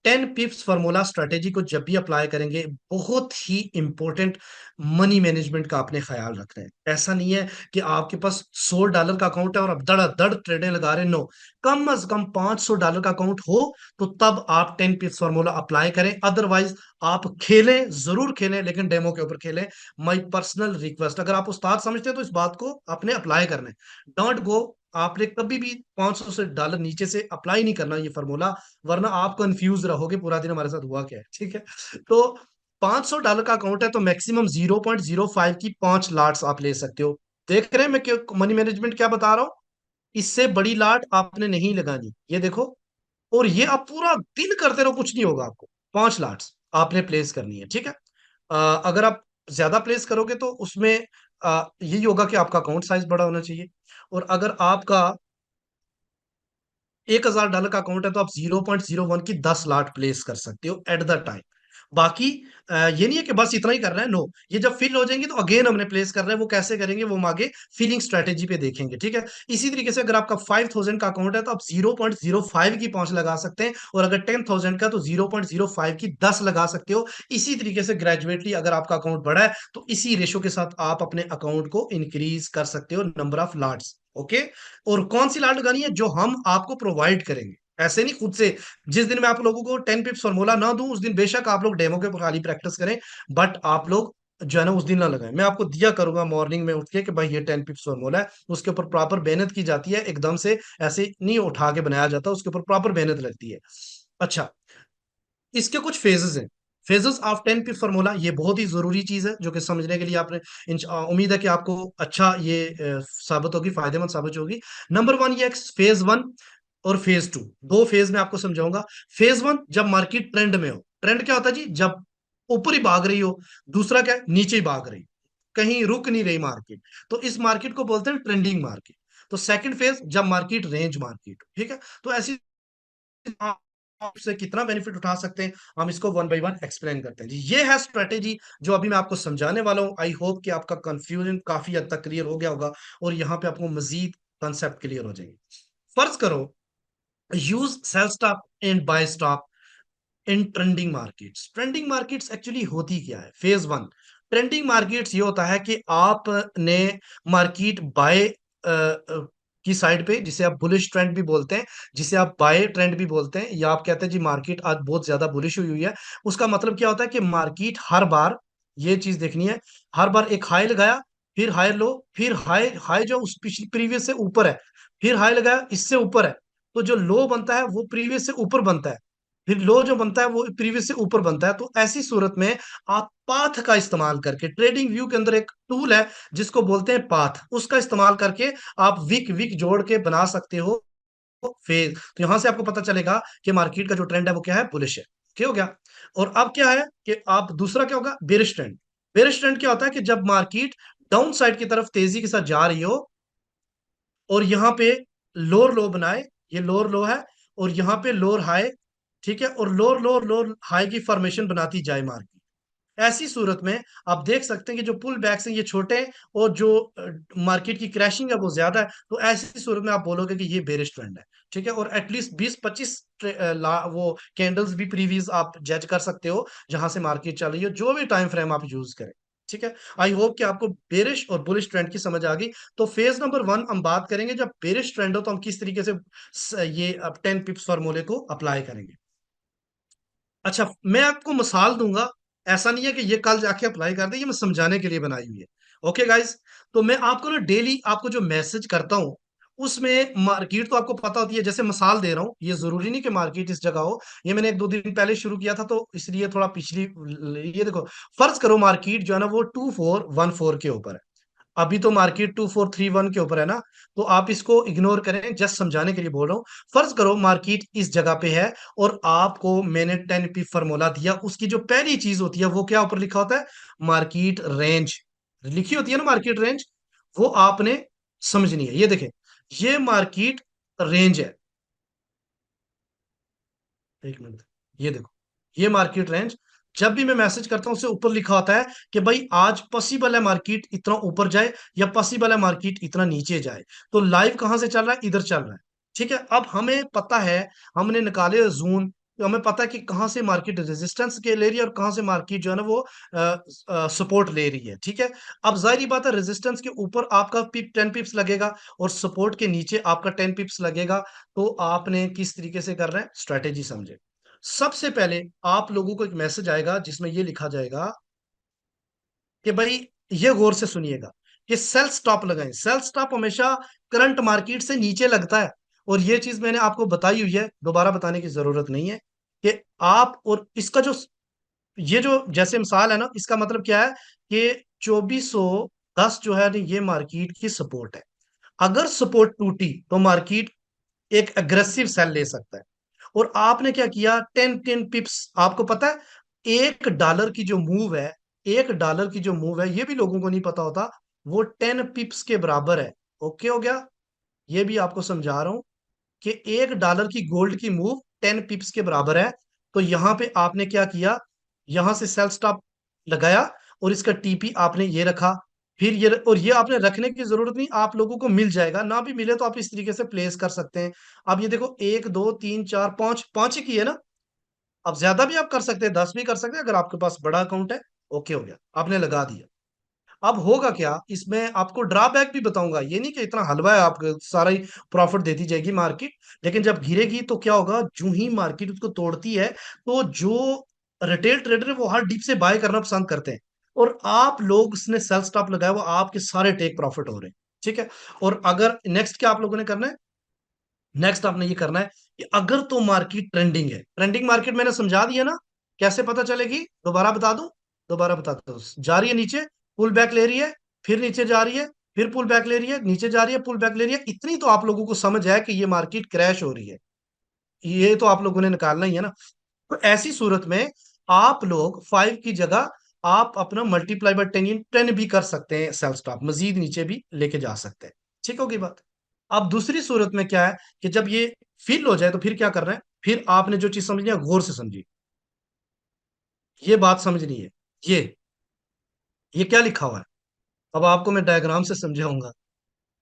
10 पिप्स फॉर्मूला स्ट्रेटेजी को जब भी अप्लाई करेंगे, बहुत ही इंपॉर्टेंट मनी मैनेजमेंट का आपने ख्याल रखना है। ऐसा नहीं है कि आपके पास $100 का अकाउंट है और आप धड़ाधड़ ट्रेडें लगा रहे हैं, नो। कम अज कम $500 का अकाउंट हो, तो तब आप 10 पिप्स फॉर्मूला अप्लाई करें। अदरवाइज आप खेलें, जरूर खेलें, लेकिन डेमो के ऊपर खेलें। माई पर्सनल रिक्वेस्ट, अगर आप उस्ताद समझते हैं तो इस बात को आपने अप्लाई करना है। डोंट गो, आपने कभी भी $500 नीचे से अप्लाई नहीं करना ये फार्मूला, वरना आप कंफ्यूज रहोगे पूरा दिन हमारे साथ हुआ क्या है, ठीक है। तो $500 का अकाउंट है, तो मैक्सिमम 0.05 की 5 लाट्स आप ले सकते हो। देख रहे हैं मैं मनी मैनेजमेंट क्या बता रहा हूँ। इससे बड़ी लाट आपने नहीं लगानी, ये देखो। और ये आप पूरा दिन करते रहो, कुछ नहीं होगा आपको। 5 लाट्स आपने प्लेस करनी है, ठीक है। अगर आप ज्यादा प्लेस करोगे तो उसमें यही होगा कि आपका अकाउंट साइज बड़ा होना चाहिए। और अगर आपका $1,000 का अकाउंट है, तो आप 0.01 की 10 लाट प्लेस कर सकते हो एट द टाइम। बाकी ये नहीं है कि बस इतना ही कर रहे हैं, नो। ये जब फिल हो जाएंगे तो अगेन हमने प्लेस कर रहे हैं, वो कैसे करेंगे वो हम आगे फिलिंग स्ट्रेटेजी पे देखेंगे, ठीक है। इसी तरीके से अगर आपका 5,000 का अकाउंट है, तो आप 0.05 की 5 लगा सकते हैं, और अगर 10,000 का, तो 0.05 की 10 लगा सकते हो। इसी तरीके से ग्रेजुएटली अगर आपका अकाउंट बड़ा है, तो इसी रेशो के साथ आप अपने अकाउंट को इंक्रीज कर सकते हो, नंबर ऑफ लाट्स। ओके। और कौन सी लाट लगानी है, जो हम आपको प्रोवाइड करेंगे, ऐसे नहीं खुद से। जिस दिन मैं आप लोगों को 10 पिप्स फॉर्मूला ना दूं, उस दिन बेशक आप लोग डेमो के ऊपर खाली प्रैक्टिस करें, बट आप लोग जो है ना उस दिन ना लगाएं। मैं आपको दिया करूंगा मॉर्निंग में उठ के कि भाई ये 10 पिप्स फॉर्मूला है, उसके ऊपर प्रॉपर मेहनत की जाती है, एकदम से ऐसे नहीं उठा के बनाया जाता, उसके ऊपर प्रॉपर मेहनत लगती है। अच्छा, इसके कुछ फेजेस हैं। फेजेस ऑफ 10 पिप फॉर्मूला, ये बहुत ही जरूरी चीज है जो कि समझने के लिए आपने उम्मीद है कि आपको अच्छा ये साबित होगी, फायदेमंद साबित होगी। नंबर वन, ये फेज वन और फेज टू, दो फेज में आपको समझाऊंगा। फेज वन, जब मार्केट ट्रेंड में हो। ट्रेंड क्या होता है जी, जब ऊपर ही भाग रही हो। दूसरा क्या है, नीचे ही भाग रही, कहीं रुक नहीं रही मार्केट, तो इस मार्केट को बोलते हैं ट्रेंडिंग मार्केट। तो सेकंड फेज, जब मार्केट रेंज मार्केट, ठीक है। तो ऐसी आपसे कितना बेनिफिट उठा सकते हैं, हम इसको वन बाय वन एक्सप्लेन करते हैं जी। ये है स्ट्रेटेजी जो अभी मैं आपको समझाने वाला हूं। आई होप कि आपका कंफ्यूजन काफी हद तक क्लियर हो गया होगा, और यहाँ पे आपको मजीद कंसेप्ट क्लियर हो जाएंगे। फर्ज करो, use sell stop and buy stop in trending markets. Trending markets actually होती क्या है, फेज वन। ट्रेंडिंग मार्केट्स ये होता है कि आपने मार्केट बाय की साइड पे, जिसे आप बुलिश ट्रेंड भी बोलते हैं, जिसे आप बाय ट्रेंड भी बोलते हैं, या आप कहते हैं जी मार्केट आज बहुत ज्यादा बुलिश हुई हुई है। उसका मतलब क्या होता है कि मार्केट हर बार, ये चीज देखनी है, हर बार एक हाई लगाया, फिर हाई लो, फिर हाई हाई जो उस पिछली प्रीवियस से ऊपर है, फिर हाई लगाया इससे ऊपर है, तो जो लो बनता है वो प्रीवियस से ऊपर बनता है, फिर लो जो बनता है वो प्रीवियस से ऊपर बनता है। तो ऐसी सूरत में आप पाथ का इस्तेमाल करके, ट्रेडिंग व्यू के अंदर एक टूल है जिसको बोलते हैं पाथ, उसका इस्तेमाल करके आप विक विक जोड़ के बना सकते हो फेज। तो यहां से आपको पता चलेगा कि मार्केट का जो ट्रेंड है वो क्या है, बुलिश है। क्या हो गया। और अब क्या है कि आप दूसरा क्या होगा, बेरिश ट्रेंड। बेरिश ट्रेंड क्या होता है कि जब मार्केट डाउन साइड की तरफ तेजी के साथ जा रही हो, और यहाँ पे लोअर लो बनाए, ये लोअर लो है, और यहाँ पे लोअर हाई, ठीक है, और लोअर लोअर लोअर हाई की फॉर्मेशन बनाती जाए मार्केट। ऐसी सूरत में आप देख सकते हैं कि जो पुल बैक्स हैं ये छोटे हैं, और जो मार्केट की क्रैशिंग है वो ज्यादा है। तो ऐसी सूरत में आप बोलोगे कि ये बेरिश ट्रेंड है, ठीक है। और एटलीस्ट 20-25 वो कैंडल्स भी प्रीवियस आप जज कर सकते हो, जहां से मार्केट चल रही है, जो भी टाइम फ्रेम आप यूज करें, ठीक है। आई होप कि आपको बेरिश और बुलिश ट्रेंड की समझ आ गई। तो फेज नंबर वन हम बात करेंगे, जब बेरिश ट्रेंड हो तो हम किस तरीके से ये अब 10 पिप्स फॉर्मूले को अप्लाई करेंगे। अच्छा, मैं आपको मिसाल दूंगा। ऐसा नहीं है कि ये कल जाके अप्लाई कर दे, ये मैं समझाने के लिए बनाई हुई है। ओके गाइस, तो मैं आपको ना डेली आपको जो मैसेज करता हूँ, उसमें मार्केट तो आपको पता होती है। जैसे मिसाल दे रहा हूँ, ये जरूरी नहीं कि मार्केट इस जगह हो। ये मैंने एक दो दिन पहले शुरू किया था, तो इसलिए थोड़ा पिछली, ये देखो, फर्ज करो मार्केट जो है ना वो 2414 के ऊपर है। अभी तो मार्केट 2431 के ऊपर है ना। तो आप इसको इग्नोर करें, जस्ट समझाने के लिए बोल रहा हूँ। फर्ज करो मार्केट इस जगह पे है, और आपको मैंने 10 पी फॉर्मूला दिया। उसकी जो पहली चीज होती है वो क्या ऊपर लिखा होता है? मार्केट रेंज लिखी होती है ना, मार्केट रेंज। वो आपने समझनी है। ये देखें, ये मार्केट रेंज है। एक मिनट, ये देखो, ये मार्केट रेंज। जब भी मैं मैसेज करता हूँ उससे ऊपर लिखा होता है कि भाई आज पॉसिबल है मार्केट इतना ऊपर जाए, या पॉसिबल है मार्केट इतना नीचे जाए। तो लाइव कहां से चल रहा है? इधर चल रहा है। ठीक है, अब हमें पता है, हमने निकाले जोन, तो हमें पता है कि कहां से मार्केट रेजिस्टेंस के ले रही है और कहां से मार्केट जो है ना वो सपोर्ट ले रही है। ठीक है, अब जाहिर बात है रेजिस्टेंस के ऊपर आपका 10 पिप्स लगेगा, और सपोर्ट के नीचे आपका 10 पिप्स लगेगा। तो आपने किस तरीके से करना है, स्ट्रेटेजी समझे। सबसे पहले आप लोगों को एक मैसेज आएगा जिसमें ये लिखा जाएगा कि भाई, ये गौर से सुनिएगा, कि सेल स्टॉप लगाएं। सेल स्टॉप हमेशा करंट मार्केट से नीचे लगता है। और ये चीज मैंने आपको बताई हुई है, दोबारा बताने की जरूरत नहीं है। कि आप, और इसका जो, ये जो जैसे मिसाल है ना, इसका मतलब क्या है? कि 2410 जो है ना, ये मार्केट की सपोर्ट है। अगर सपोर्ट टूटी तो मार्केट एक अग्रेसिव सेल ले सकता है। और आपने क्या किया, 10 10 पिप्स। आपको पता है, $1 की जो मूव है, $1 की जो मूव है, ये भी लोगों को नहीं पता होता, वो 10 पिप्स के बराबर है। ओके हो गया? ये भी आपको समझा रहा हूं कि $1 की गोल्ड की मूव 10 पिप्स के बराबर है। तो यहां पे आपने क्या किया, यहां से सेल स्टॉप लगाया, और इसका टीपी आपने ये रखा। फिर ये, और ये आपने रखने की जरूरत नहीं, आप लोगों को मिल जाएगा। ना भी मिले तो आप इस तरीके से प्लेस कर सकते हैं। अब ये देखो, 1 2 3 4 5, पांच ही की है ना। अब ज्यादा भी आप कर सकते हैं, 10 भी कर सकते हैं, अगर आपके पास बड़ा अकाउंट है। ओके हो गया, आपने लगा दिया। अब होगा क्या, इसमें आपको ड्रॉबैक भी बताऊंगा। ये नहीं कि इतना हलवा है, आपको सारा ही प्रॉफिट देती जाएगी मार्केट। लेकिन जब गिरेगी तो क्या होगा, जो ही मार्केट उसको तोड़ती है, तो जो रिटेल ट्रेडर है वो हर डीप से बाय करना पसंद करते हैं। और आप लोग उसने सेल स्टॉप लगाया, वो आपके सारे टेक प्रॉफिट हो रहे हैं। ठीक है, और अगर नेक्स्ट क्या आप लोगों ने करना है, नेक्स्ट आपने ये करना है कि अगर तो मार्केट ट्रेंडिंग है, ट्रेंडिंग मार्केट मैंने समझा दिया ना, कैसे पता चलेगी, दोबारा बता दूं? दोबारा बताता हूं। जा रही है नीचे, पुल बैक ले रही है, फिर नीचे जा रही है, फिर पुल बैक ले रही है, नीचे जा रही है, पुल बैक ले रही है। इतनी तो आप लोगों को समझ है कि ये मार्केट क्रैश हो रही है। ये तो आप लोगों ने निकालना ही है ना। तो ऐसी सूरत में आप लोग 5 की जगह आप अपना मल्टीप्लाई बाय 10 भी कर सकते हैं। सेल स्टॉप मजीद नीचे भी लेके जा सकते हैं। ठीक होगी बात? अब दूसरी सूरत में क्या है, कि जब ये फिल हो जाए तो फिर क्या करना है? फिर आपने जो चीज समझनी है गौर से समझी, ये बात समझनी है। ये क्या लिखा हुआ है, अब आपको मैं डायग्राम से समझाऊंगा।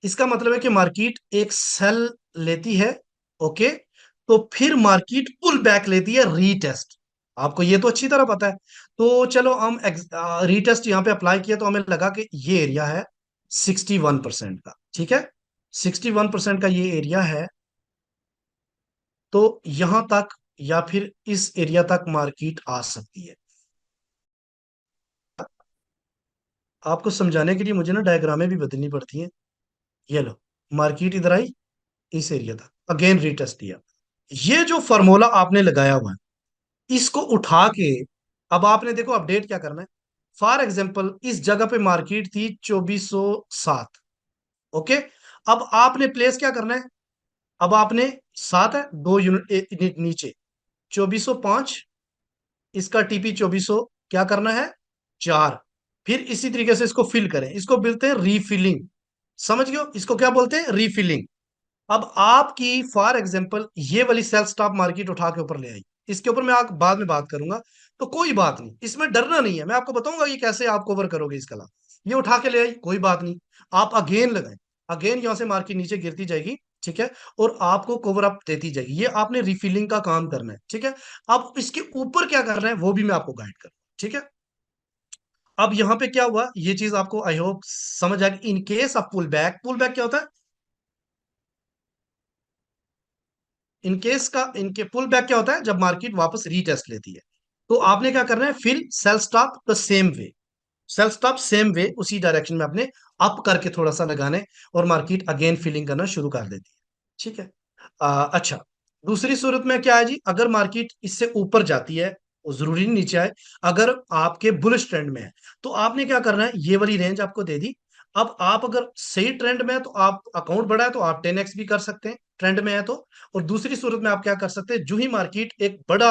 इसका मतलब है कि मार्केट एक सेल लेती है, ओके, तो फिर मार्केट पुल बैक लेती है, रीटेस्ट। आपको ये तो अच्छी तरह पता है। तो चलो हम रीटेस्ट यहाँ पे अप्लाई किया, तो हमें लगा कि ये एरिया है 61% का। ठीक है, 61% का ये एरिया है। तो यहां तक, या फिर इस एरिया तक मार्केट आ सकती है। आपको समझाने के लिए मुझे ना डायग्रामें भी बदलनी पड़ती हैं। ये लो, मार्केट इधर आई, इस एरिया तक अगेन रीटेस्ट दिया। ये जो फॉर्मूला आपने लगाया हुआ है, इसको उठा के, अब आपने देखो अपडेट क्या करना है। फॉर एग्जाम्पल इस जगह पे मार्केट थी 2407। ओके, अब आपने प्लेस क्या करना है? अब आपने, 7 है, 2 यूनिट नीचे, 2405, इसका टीपी 2400 क्या करना है, 4। फिर इसी तरीके से इसको फिल करें, इसको बोलते हैं रीफिलिंग। समझ गए हो? इसको क्या बोलते हैं, रीफिलिंग। अब आपकी फॉर एग्जांपल ये वाली सेल स्टॉप मार्केट उठा के ऊपर ले आई, इसके ऊपर मैं बाद में बात करूंगा। तो कोई बात नहीं, इसमें डरना नहीं है, मैं आपको बताऊंगा ये कैसे आप कवर करोगे इसका लाभ। ये उठा के ले आई, कोई बात नहीं। आप अगेन लगाएं, अगेन यहां से मार्केट नीचे गिरती जाएगी। ठीक है, और आपको कवर अप देती जाएगी। ये आपने रिफिलिंग का काम करना है। ठीक है, अब इसके ऊपर क्या करना है वो भी मैं आपको गाइड करूँ। ठीक है, अब यहां पे क्या हुआ, ये चीज आपको आई होप समझ आ गई। In case of pull back, pull back क्या होता है? इनके पुल बैक क्या होता है? जब मार्केट वापस रीटेस्ट लेती है। तो आपने क्या करना है, fill sell stop the same way, sell stop same way, उसी डायरेक्शन में आपने अप करके थोड़ा सा लगाने, और मार्केट अगेन फिलिंग करना शुरू कर देती है। ठीक है। अच्छा, दूसरी सूरत में क्या है जी, अगर मार्केट इससे ऊपर जाती है, वो जरूरी नहीं नीचे आए, अगर आपके बुलिश ट्रेंड में है, तो आपने क्या करना है, ये वाली रेंज आपको दे दी। अब आप अगर सही ट्रेंड में है तो आप अकाउंट बढ़ा है तो आप 10x भी कर सकते हैं, ट्रेंड में है तो। और दूसरी सूरत में आप क्या कर सकते हैं, जो ही मार्केट एक बड़ा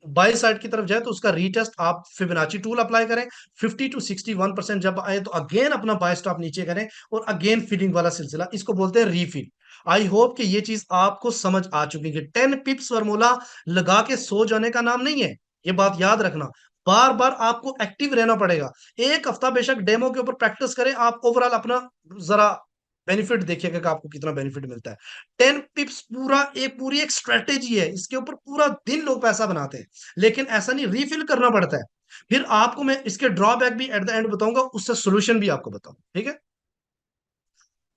बाय साइड की तरफ जाए तो उसका रीटेस्ट आप फिबोनाची टूल अप्लाई करें, 50 to 61% जब आए तो अगेन अपना बाय स्टॉप नीचे करें, और अगेन फिलिंग वाला सिलसिला, इसको बोलते हैं रीफिल। आई होप कि ये चीज आपको समझ आ चुकी है। 10 पिप्स फार्मूला लगा के सो जाने का नाम नहीं है, ये बात याद रखना। बार बार आपको एक्टिव रहना पड़ेगा। एक हफ्ता बेशक डेमो के ऊपर प्रैक्टिस करें, आप ओवरऑल अपना जरा बेनिफिट देखिएगा कि आपको कितना बेनिफिट मिलता है। 10 पिप्स पूरा एक पूरी एक स्ट्रेटेजी है, इसके ऊपर पूरा दिन लोग पैसा बनाते हैं, लेकिन ऐसा नहीं, रीफिल करना पड़ता है। फिर आपको मैं इसके ड्रॉबैक भी एट द एंड बताऊंगा, उससे सोल्यूशन भी आपको बताऊंगा, ठीक है।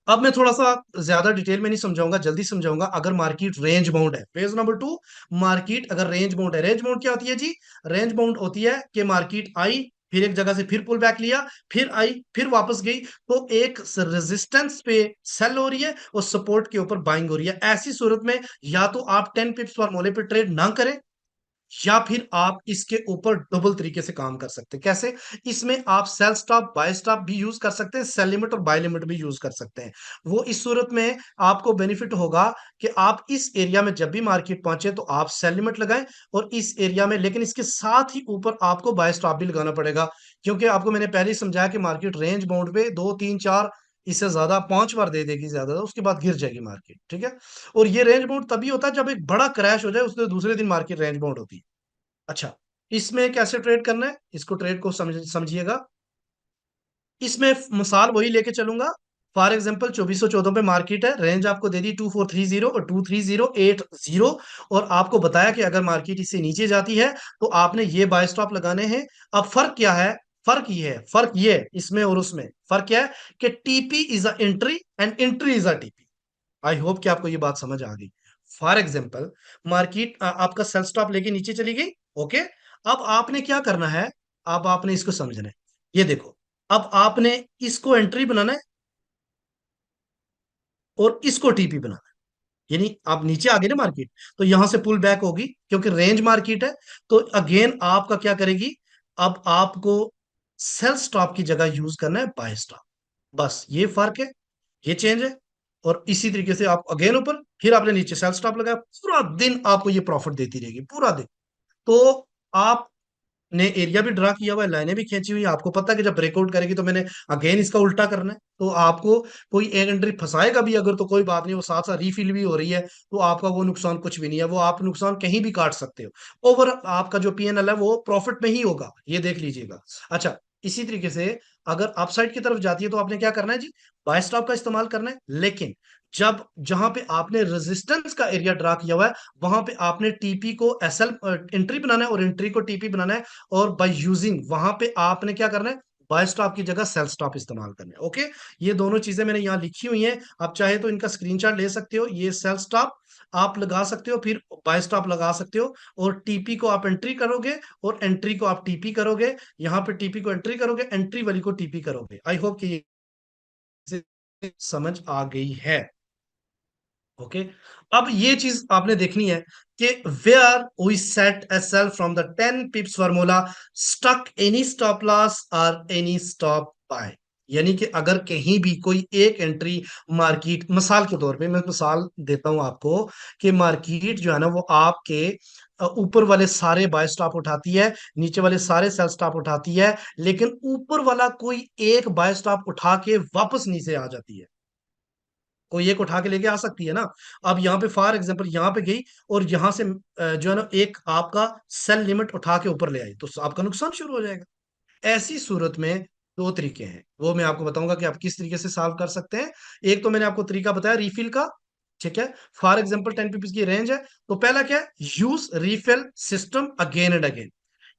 अब मैं थोड़ा सा ज्यादा डिटेल में नहीं समझाऊंगा, जल्दी समझाऊंगा। अगर मार्केट रेंज बाउंड है, फेज नंबर 2, मार्केट अगर रेंज बाउंड है, रेंज बाउंड क्या होती है जी, रेंज बाउंड होती है कि मार्केट आई, फिर एक जगह से फिर पुल बैक लिया, फिर आई, फिर वापस गई, तो एक रेजिस्टेंस पे सेल हो रही है और सपोर्ट के ऊपर बाइंग हो रही है। ऐसी सूरत में या तो आप 10 पिप्स फॉर्मूले पे ट्रेड ना करें, या फिर आप इसके ऊपर डबल तरीके से काम कर सकते हैं। कैसे? इसमें आप सेल स्टॉप बाय स्टॉप भी यूज कर सकते हैं, सेल लिमिट और बाय लिमिट भी यूज कर सकते हैं। वो इस सूरत में आपको बेनिफिट होगा कि आप इस एरिया में जब भी मार्केट पहुंचे तो आप सेल लिमिट लगाएं, और इस एरिया में, लेकिन इसके साथ ही ऊपर आपको बाय स्टॉप भी लगाना पड़ेगा, क्योंकि आपको मैंने पहले ही समझाया कि मार्केट रेंज बाउंड पे 2 3 4, इससे ज्यादा 5 बार दे देगी ज्यादा, उसके बाद गिर जाएगी मार्केट, ठीक है। और ये रेंज बाउंड तभी होता है जब एक बड़ा क्रैश हो जाए, उसके दूसरे दिन मार्केट रेंज बाउंड होती है। अच्छा, इसमें कैसे ट्रेड करना है, इसको ट्रेड को समझिएगा। इसमें मिसाल वही लेके चलूंगा। फॉर एग्जांपल 2414 पे मार्केट है, रेंज आपको दे दी 2430 और 23080, और आपको बताया कि अगर मार्केट इससे नीचे जाती है तो आपने ये बाय स्टॉप लगाने हैं। अब फर्क क्या है, फर्क ये है इसमें और उसमें, फर्क क्या है कि TP is a entry and entry is a TP. I hope कि आपको ये बात समझ आ गई। फॉर एग्जाम्पल, मार्केट आपका सेल स्टॉप लेके नीचे चली गई, ओके। अब आपने क्या करना है, अब आपने इसको समझना है। ये देखो, अब आपने इसको एंट्री बनाना है और इसको टीपी बनाना है। यानी आप नीचे आ गए ना मार्केट, तो यहां से पुल बैक होगी क्योंकि रेंज मार्केट है। तो अगेन आपका क्या करेगी, अब आपको सेल स्टॉप की जगह यूज करना है बाय स्टॉप। बस ये फर्क है, ये चेंज है। और इसी तरीके से आप अगेन ऊपर, फिर आपने नीचे सेल स्टॉप लगाया, पूरा दिन आपको ये प्रॉफिट देती रहेगी, पूरा दिन। तो आपने एरिया भी ड्रा किया हुआ है, लाइनें भी खींची हुई है, आपको पता है कि जब ब्रेकआउट करेगी तो मैंने अगेन इसका उल्टा करना है। तो आपको कोई एक एंट्री फंसाएगा भी अगर, तो कोई बात नहीं, वो साथ साथ रीफिल भी हो रही है, तो आपका वो नुकसान कुछ भी नहीं है, वो आप नुकसान कहीं भी काट सकते हो। ओवर आपका जो पीएनएल है वो प्रॉफिट में ही होगा, ये देख लीजिएगा। अच्छा, इसी तरीके से अगर अपसाइड की तरफ जाती है तो आपने क्या करना है जी, बाय स्टॉप का इस्तेमाल करना है। लेकिन जब जहां पे आपने रेजिस्टेंस का एरिया ड्रा किया हुआ है, वहां पे आपने टीपी को एसएल एंट्री बनाना है और एंट्री को टीपी बनाना है। और बाय यूजिंग वहां पे आपने क्या करना है, बाय स्टॉप की जगह सेल स्टॉप इस्तेमाल करना है, ओके। ये दोनों चीजें मैंने यहाँ लिखी हुई हैं, आप चाहे तो इनका स्क्रीनशॉट ले सकते हो। ये सेल स्टॉप आप लगा सकते हो, फिर बाय स्टॉप लगा सकते हो, और टीपी को आप एंट्री करोगे और एंट्री को आप टीपी करोगे। यहाँ पे टीपी को एंट्री करोगे, एंट्री वाली को टीपी करोगे। आई होप कि ये समझ आ गई है, ओके। अब ये चीज आपने देखनी है कि where we set a sell from the 10 pips formula, stuck any stop loss और एनी स्टॉप बाय। यानी कि अगर कहीं भी कोई एक एंट्री मार्केट, मिसाल के तौर पे मैं मिसाल देता हूं आपको, कि मार्केट जो है ना वो आपके ऊपर वाले सारे बाय स्टॉप उठाती है, नीचे वाले सारे सेल स्टॉप उठाती है, लेकिन ऊपर वाला कोई एक बाय स्टॉप उठा के वापस नीचे आ जाती है, कोई एक उठा के लेके आ सकती है ना। अब यहाँ पे फॉर एग्जांपल यहाँ पे गई और यहाँ से जो है ना एक आपका सेल लिमिट उठा के ऊपर ले आई, तो आपका नुकसान शुरू हो जाएगा। ऐसी सूरत में दो तरीके हैं, वो मैं आपको बताऊंगा कि आप किस तरीके से सॉल्व कर सकते हैं। एक तो मैंने आपको तरीका बताया रीफिल का, ठीक है। फॉर एग्जांपल 10 पीपीज की रेंज है, तो पहला क्या है, use refill system again and again,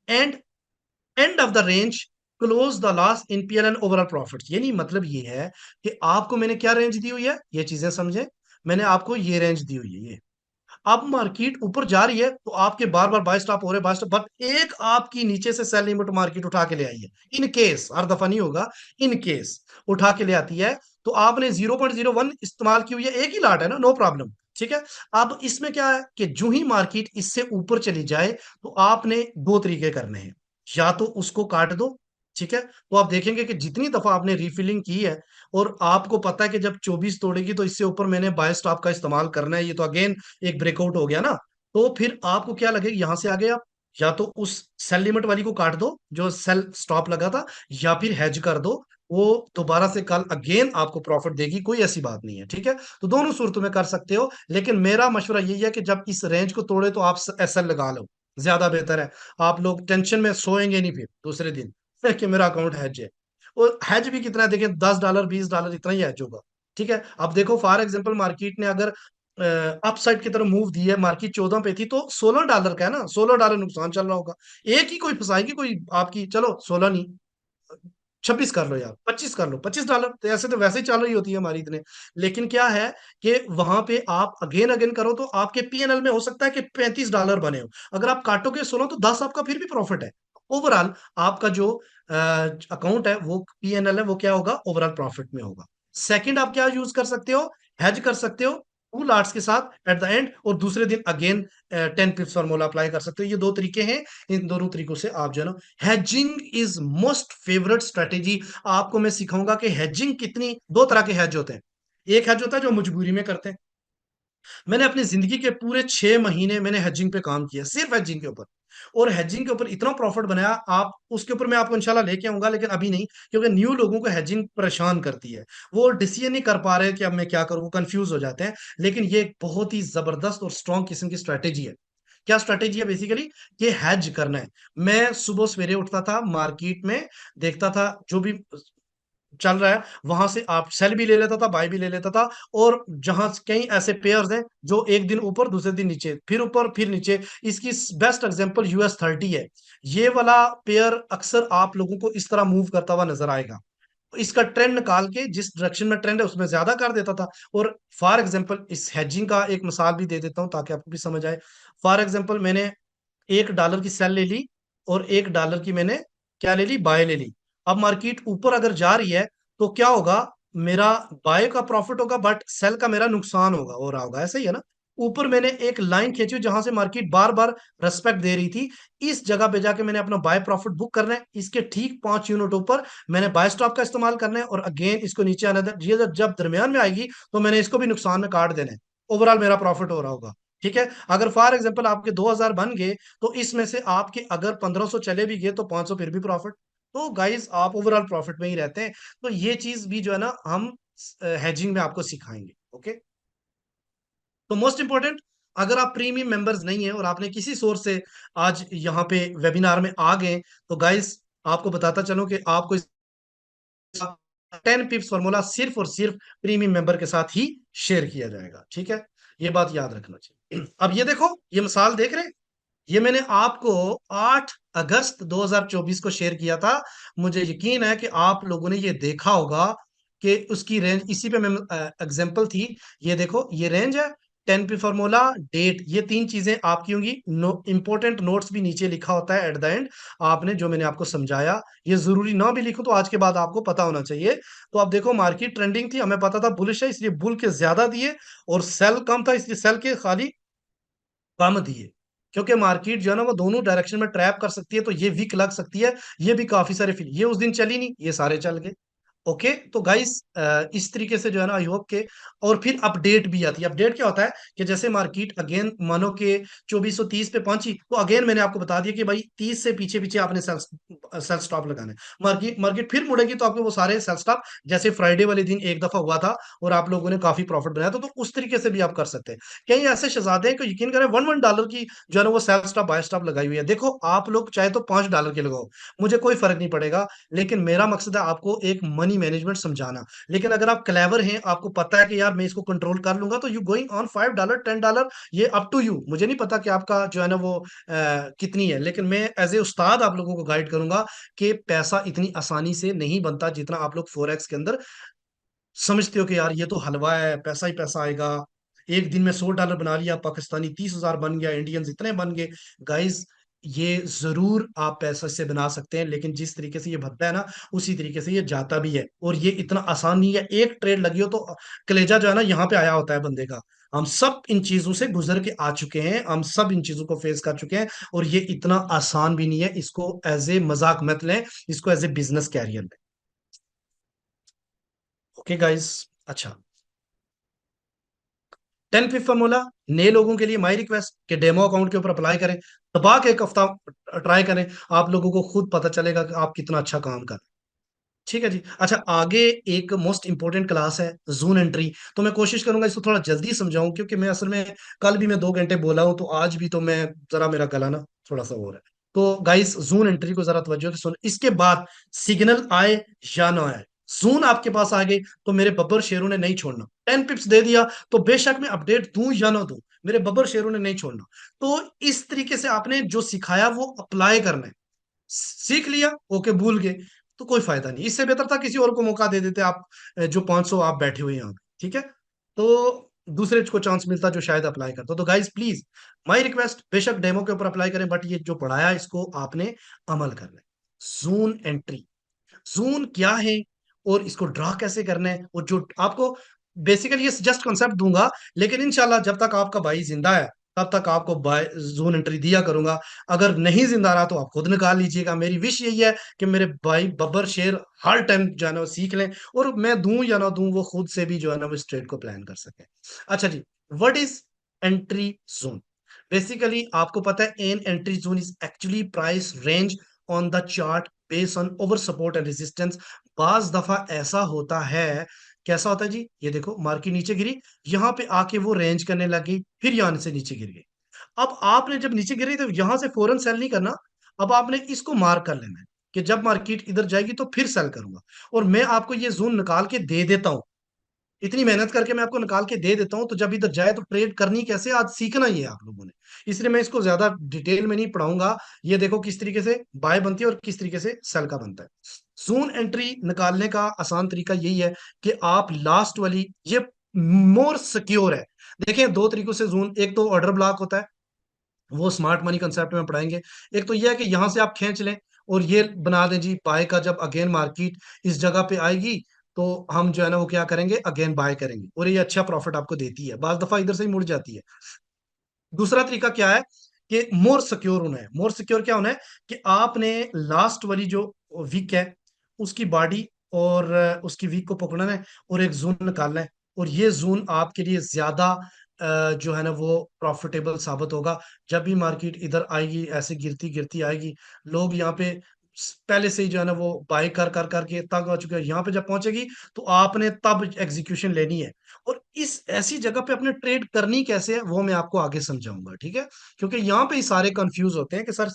and end of the range close the loss in PL and overall profit. यानी मतलब ये है कि आपको मैंने क्या रेंज दी हुई है, ये चीजें समझे। मैंने आपको ये रेंज दी हुई है, ये अब मार्केट ऊपर जा रही है तो आपके बार बार बाय स्टॉप हो रहे, बाय स्टॉप, बट एक आपकी नीचे से सेल लिमिट मार्केट उठा के ले आई है, इन केस, हर दफा नहीं होगा, इन केस उठा के ले आती है, तो आपने 0.01 इस्तेमाल की हुई है, एक ही लाट है ना, नो प्रॉब्लम, ठीक है। अब इसमें क्या है कि जो ही मार्केट इससे ऊपर चली जाए तो आपने दो तरीके करने हैं, या तो उसको काट दो, ठीक है, तो आप देखेंगे कि जितनी दफा आपने रीफिलिंग की है और आपको पता है कि जब 24 तोड़ेगी तो इससे ऊपर मैंने बाय स्टॉप का इस्तेमाल करना है, ये तो अगेन एक ब्रेकआउट हो गया ना, तो फिर आपको क्या लगेगा, यहां से आगे आप या तो उस सेल लिमिट वाली को काट दो जो सेल स्टॉप लगा था, या फिर हेज कर दो, वो दोबारा से कल अगेन आपको प्रॉफिट देगी, कोई ऐसी बात नहीं है, ठीक है। तो दोनों सूरतों में कर सकते हो, लेकिन मेरा मशवरा यही है कि जब इस रेंज को तोड़े तो आप एसएल लगा लो, ज्यादा बेहतर है। आप लोग टेंशन में सोएंगे नहीं फिर दूसरे दिन कि मेरा अकाउंट हैज है। और हैज भी कितना है, देखिए $10 $20 इतना ही हैज होगा, ठीक है। अब देखो फॉर एग्जांपल मार्केट ने अगर अपसाइड की तरफ मूव दी है, मार्केट 14 पे थी तो $16 का है ना, $16 नुकसान चल रहा होगा, एक ही कोई फंसाएगी कोई आपकी, चलो 16 नहीं, 26 कर लो यार, 25 कर लो, $25, तो ऐसे तो वैसे ही चल रही होती है हमारी इतने। लेकिन क्या है कि वहां पे आप अगेन अगेन करो तो आपके पीएनएल में हो सकता है कि $35 बने हो, अगर आप काटोगे 16 तो 10 आपका फिर भी प्रॉफिट है। ओवरऑल आपका जो अकाउंट है वो पीएनएल है वो क्या होगा, ओवरऑल प्रॉफिट में होगा। सेकंड आप क्या यूज कर सकते हो, हेज कर सकते हो टू लाट्स के साथ एट द एंड, और दूसरे दिन अगेन 10 पिप्स फॉर्मूला अप्लाई कर सकते हो, ये दो तरीके हैं। इन दोनों तरीकों से आप जो है ना, hedging is most favourite strategy. आपको मैं सिखाऊंगा कि हेजिंग कितनी, दो तरह के हेज होते हैं, एक हेज होता है जो मजबूरी में करते हैं, मैंने अपनी जिंदगी के पूरे 6 महीने मैंने हेजिंग पे काम किया, सिर्फ हेजिंग के ऊपर, और हेजिंग के ऊपर इतना प्रॉफिट बनाया, आप उसके ऊपर मैं आपको इंशाल्लाह लेके आऊंगा, लेकिन अभी नहीं, क्योंकि न्यू लोगों को हेजिंग परेशान करती है, वो डिसीजन नहीं कर पा रहे कि अब मैं क्या करूँ, कंफ्यूज हो जाते हैं। लेकिन ये एक बहुत ही जबरदस्त और स्ट्रॉन्ग किस्म की स्ट्रेटेजी है। क्या स्ट्रेटेजी है बेसिकली, ये हैज करना है। मैं सुबह सवेरे उठता था, मार्केट में देखता था जो भी चल रहा है, वहां से आप सेल भी ले लेता था, बाय भी ले लेता था, और जहां कई ऐसे पेयर्स हैं जो एक दिन ऊपर दूसरे दिन नीचे, फिर ऊपर फिर नीचे, इसकी बेस्ट एग्जांपल US30 है। ये वाला पेयर अक्सर आप लोगों को इस तरह मूव करता हुआ नजर आएगा, इसका ट्रेंड निकाल के जिस डायरेक्शन में ट्रेंड है उसमें ज्यादा कर देता था। और फॉर एग्जांपल इस हेजिंग का एक मिसाल भी दे देता हूं ताकि आपको भी समझ आए। फॉर एग्जांपल मैंने $1 की सेल ले ली और $1 की मैंने क्या ले ली, बाय ले ली। अब मार्केट ऊपर अगर जा रही है तो क्या होगा, मेरा बाय का प्रॉफिट होगा बट सेल का मेरा नुकसान होगा, हो रहा होगा, ऐसा ही है ना। ऊपर मैंने एक लाइन खींची जहां से मार्केट बार बार रेस्पेक्ट दे रही थी, इस जगह पे जाके मैंने अपना बाय प्रॉफिट बुक करना है, इसके ठीक 5 यूनिट ऊपर मैंने बाय स्टॉप का इस्तेमाल करना है, और अगेन इसको नीचे आने ये जब दरमियान में आएगी तो मैंने इसको भी नुकसान में काट देना है, ओवरऑल मेरा प्रॉफिट हो रहा होगा, ठीक है। अगर फॉर एग्जांपल आपके 2000 बन गए तो इसमें से आपके अगर 1500 चले भी गए तो 500 फिर भी प्रॉफिट, तो गाइस आप ओवरऑल प्रॉफिट में ही रहते हैं। तो ये चीज भी जो है ना हम हेजिंग में आपको सिखाएंगे, ओके। तो मोस्ट इंपॉर्टेंट, अगर आप प्रीमियम मेंबर्स नहीं है और आपने किसी सोर्स से आज यहाँ पे वेबिनार में आ गए, तो गाइस आपको बताता चलो कि आपको 10 पिप्स फॉर्मूला सिर्फ और सिर्फ प्रीमियम मेंबर के साथ ही शेयर किया जाएगा, ठीक है। ये बात याद रखना चाहिए। अब ये देखो, ये मिसाल देख रहे हैं, ये मैंने आपको 8 अगस्त 2024 को शेयर किया था। मुझे यकीन है कि आप लोगों ने ये देखा होगा कि उसकी रेंज इसी पे मैं एग्जांपल थी। ये देखो ये रेंज है, 10 पे फॉर्मूला, डेट, ये तीन चीजें आपकी होंगी। इंपॉर्टेंट नोट्स भी नीचे लिखा होता है एट द एंड, आपने जो मैंने आपको समझाया, ये जरूरी ना भी लिखो तो आज के बाद आपको पता होना चाहिए। तो आप देखो मार्केट ट्रेंडिंग थी, हमें पता था बुलिश है इसलिए बुल के ज्यादा दिए, और सेल कम था इसलिए सेल के खाली कम दिए, क्योंकि मार्केट जो है ना वो दोनों डायरेक्शन में ट्रैप कर सकती है, तो ये वीक लग सकती है। ये भी काफी सारे फिर ये उस दिन चली नहीं, ये सारे चल गए। ओके, तो गाइस इस तरीके से जो है ना आई होप के, और फिर अपडेट भी आती है। अपडेट क्या होता है कि जैसे मार्केट अगेन मानो कि 2430 पे पहुंची, तो अगेन मैंने आपको बता दिया कि भाई 30 से पीछे पीछे आपने सेल सेल स्टॉप लगाना है। मार्केट मार्केट फिर मुड़ेगी तो आपको वो सारे सेल स्टॉप, जैसे फ्राइडे वाले दिन एक दफा हुआ था और आप लोगों ने काफी प्रॉफिट बनाया, तो उस तरीके से भी आप कर सकते हैं। कई ऐसे शहजादे हैं कि यकीन करें $1 की जो है ना वो सेल स्टॉप बाय स्टॉप लगाई हुई है। देखो आप लोग चाहे तो $5 के लगाओ, मुझे कोई फर्क नहीं पड़ेगा, लेकिन मेरा मकसद है आपको एक मनी मैनेजमेंट समझाना। लेकिन अगर आप क्लेवर हैं, आपको पता है कि यार मैं इसको कंट्रोल कर लूंगा, तो यू गोइंग ऑन $5 $10, ये अप टू यू। मुझे नहीं पता कि आपका जो है ना वो कितनी है, लेकिन मैं एज ए उस्ताद आप लोगों को गाइड करूंगा कि पैसा इतनी आसानी से नहीं बनता जितना आप लोग फोरेक्स के अंदर समझते हो कि यार ये तो हलवा है, पैसा ही पैसा आएगा, एक दिन में $100 बना लिया, पाकिस्तानी 30,000 बन गया, इंडियंस इतने बन गए। गाइस, ये जरूर आप पैसा से बना सकते हैं, लेकिन जिस तरीके से ये भरता है ना, उसी तरीके से ये जाता भी है। और ये इतना आसान नहीं है, एक ट्रेड लगी हो तो कलेजा जो है ना यहाँ पे आया होता है बंदे का। हम सब इन चीजों से गुजर के आ चुके हैं, हम सब इन चीजों को फेस कर चुके हैं। और ये इतना आसान भी नहीं है, इसको एज ए मजाक मत लें, इसको एज ए बिजनेस कैरियर लें। Okay guys. अच्छा, 10 फिफ्थ फॉर्मूला, नए लोगों के लिए माई रिक्वेस्ट कि डेमो अकाउंट के ऊपर अप्लाई करें, दबा के एक हफ्ता ट्राई करें, आप लोगों को खुद पता चलेगा कि आप कितना अच्छा काम कर। ठीक है जी। अच्छा, आगे एक मोस्ट इंपोर्टेंट क्लास है जून एंट्री। तो मैं कोशिश करूंगा इसको थोड़ा जल्दी समझाऊं, क्योंकि मैं असल में कल भी मैं 2 घंटे बोला हूं, तो आज भी तो मैं जरा मेरा गला ना थोड़ा सा हो रहा है। तो गाइस, जून एंट्री को जरा तवज्जो से सुन। इसके बाद सिग्नल आए या ना आए, जून आपके पास आ गई तो मेरे बब्बर शेरों ने नहीं छोड़ना। 10 पिप्स दे दिया तो बेशक मैं अपडेट दूं या ना दूं, मेरे बब्बर शेरों ने नहीं छोड़ना। तो इस तरीके से आपने जो सिखाया वो अप्लाई करना है। सीख लिया, ओके, भूल गए तो कोई फायदा नहीं। इससे बेहतर था किसी और को मौका दे देते आप, जो 500 आप बैठे हुए हैं यहाँ पे, ठीक है। तो दूसरे को चांस मिलता जो शायद अप्लाई करता। तो गाइज प्लीज, माय रिक्वेस्ट, बेशक डेमो के ऊपर अप्लाई करें, बट ये जो पढ़ाया इसको आपने अमल करना है। जून एंट्री, जून क्या है और इसको ड्रा कैसे करना है, और जो आपको बेसिकली ये जस्ट कॉन्सेप्ट दूंगा, लेकिन इंशाल्लाह जब तक आपका भाई जिंदा है तब तक आपको बाय जोन एंट्री दिया करूंगा। अगर नहीं जिंदा रहा तो आप खुद निकाल लीजिएगा। मेरी विश यही है कि मेरे भाई बब्बर शेर हर टाइम जो है ना वो सीख लें, और मैं दूं या ना दूं वो खुद से भी जो है ना वो स्ट्रेट को प्लान कर सके। अच्छा जी, what is entry zone? Basically आपको पता है an entry zone is actually price range on the chart based on over support and resistance. बाज दफा ऐसा होता है, कैसा होता है जी, ये देखो मार्केट नीचे गिरी, यहां पे आके वो रेंज करने लगी, फिर यहां से नीचे गिर गई। अब आपने जब नीचे गिरी तो यहां से फौरन सेल नहीं करना, अब आपने इसको मार्क कर लेना है कि जब मार्केट इधर जाएगी तो फिर सेल करूंगा। और मैं आपको ये जोन निकाल के दे देता हूं, इतनी मेहनत करके मैं आपको निकाल के दे देता हूं, तो जब इधर जाए तो ट्रेड करनी कैसे आज सीखना ही है आप लोगों ने। इसलिए मैं इसको ज्यादा डिटेल में नहीं पढ़ाऊंगा। ये देखो किस तरीके से बाय बनती है और किस तरीके से सेल का बनता है। जोन एंट्री निकालने का आसान तरीका यही है कि आप लास्ट वाली, ये मोर सिक्योर है। देखिए, दो तरीकों से जोन, एक तो ऑर्डर ब्लॉक होता है, वो स्मार्ट मनी कंसेप्ट में पढ़ाएंगे। एक तो ये है कि यहां से आप खींच लें और ये बना दें जी बाय का, जब अगेन मार्केट इस जगह पे आएगी तो हम जो है ना वो क्या करेंगे, अगेन बाय करेंगे, और ये अच्छा प्रॉफिट आपको देती है। बाज दफा इधर से ही मुड़ जाती है। दूसरा तरीका क्या है कि मोर सिक्योर होना है। मोर सिक्योर क्या होना है कि आपने लास्ट वाली जो वीक है उसकी बॉडी और उसकी वीक को पकड़ना है और एक जोन निकालना है। और ये जोन आपके लिए ज्यादा जो है ना वो प्रॉफिटेबल साबित होगा। जब भी मार्केट इधर आएगी ऐसे गिरती गिरती आएगी, लोग यहाँ पे पहले से ही जो है ना वो बाय कर कर करके तंग आ चुके हैं, यहाँ पे जब पहुंचेगी तो आपने तब एग्जीक्यूशन लेनी है। और इस ऐसी जगह पे अपने ट्रेड करनी कैसे है वो मैं आपको आगे समझाऊंगा, ठीक है। क्योंकि यहाँ पे ही सारे कंफ्यूज होते हैं कि सर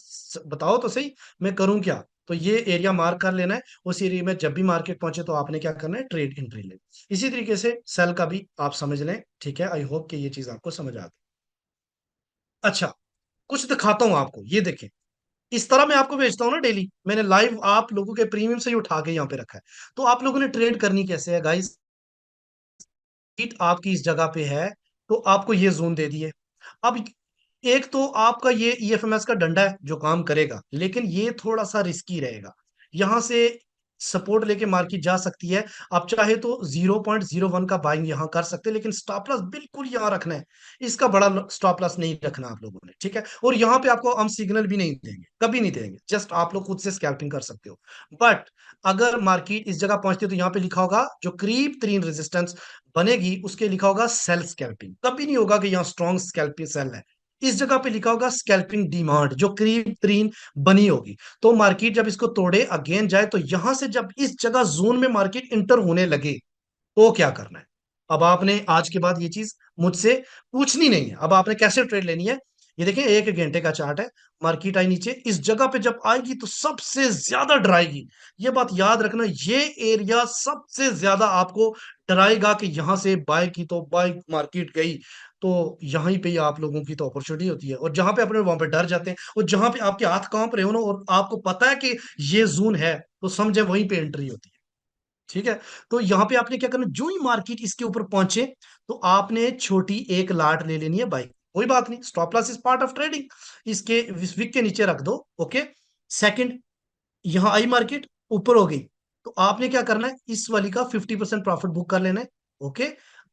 बताओ तो सही मैं करूं क्या। तो ये एरिया मार्क कर लेना है, उस एरिया में जब भी मार्केट पहुंचे तो आपने क्या करना है, ट्रेड एंट्री ले। इसी तरीके से सेल का भी आप समझ लें, ठीक है। आई होप कि ये चीज आपको समझ आ गई। अच्छा, कुछ दिखाता हूं आपको, ये देखें। इस तरह मैं आपको भेजता हूँ ना डेली, मैंने लाइव आप लोगों के प्रीमियम से ही उठा के यहाँ पे रखा है। तो आप लोगों ने ट्रेड करनी कैसे है गाइस, सीट आपकी इस जगह पे है तो आपको ये जोन दे दिए। अब एक तो आपका ये ईएफएमएस का डंडा है जो काम करेगा, लेकिन ये थोड़ा सा रिस्की रहेगा। यहां से सपोर्ट लेके मार्केट जा सकती है। आप चाहे तो 0.01 का बाइंग यहां कर सकते हैं, लेकिन स्टॉप लॉस बिल्कुल यहां रखना है। इसका बड़ा स्टॉप लॉस नहीं रखना आप लोगों ने, ठीक है। और यहां पे आपको हम सिग्नल भी नहीं देंगे, कभी नहीं देंगे, जस्ट आप लोग खुद से स्कैल्पिंग कर सकते हो। बट अगर मार्केट इस जगह पहुंचती है तो यहाँ पे लिखा होगा जो करीब तरीन रेजिस्टेंस बनेगी उसके लिखा होगा सेल स्कैल्पिंग। कभी नहीं होगा कि यहाँ स्ट्रॉन्ग स्कैल्पिंग सेल है। इस जगह पे लिखा होगा स्कैल्पिंग डिमांड जो करीब तरीन बनी होगी। तो मार्केट जब इसको तोड़े अगेन जाए तो यहां से जब इस जगह जोन में मार्केट इंटर होने लगे तो क्या करना है। अब आपने आज के बाद ये चीज मुझसे पूछनी नहीं है, अब आपने कैसे ट्रेड लेनी है। ये देखिए 1 घंटे का चार्ट है, मार्केट आई नीचे, इस जगह पे जब आएगी तो सबसे ज्यादा डराएगी। ये बात याद रखना, ये एरिया सबसे ज्यादा आपको डराएगा कि यहां से बाय की तो बाय मार्केट गई तो यहीं पे ही आप लोगों की तो अपॉर्चुनिटी होती है। और जहां पे अपने वहां पे डर जाते हैं, और जहां पे आपके हाथ कांप रहे हो ना और आपको पता है कि ये जोन है, तो समझे वहीं पे एंट्री होती है। ठीक है। तो यहाँ पे आपने क्या करना, जो ही मार्केट इसके ऊपर पहुंचे तो आपने छोटी एक लाट ले लेनी है बाई, कोई बात नहीं, stop loss is part of trading, इसके इस विक के नीचे रख दो। ओके। सेकंड, यहाँ आई मार्केट ऊपर हो गई, तो आपने क्या करना है, इस वाली का 50% प्रॉफिट बुक कर लेना है। ओके।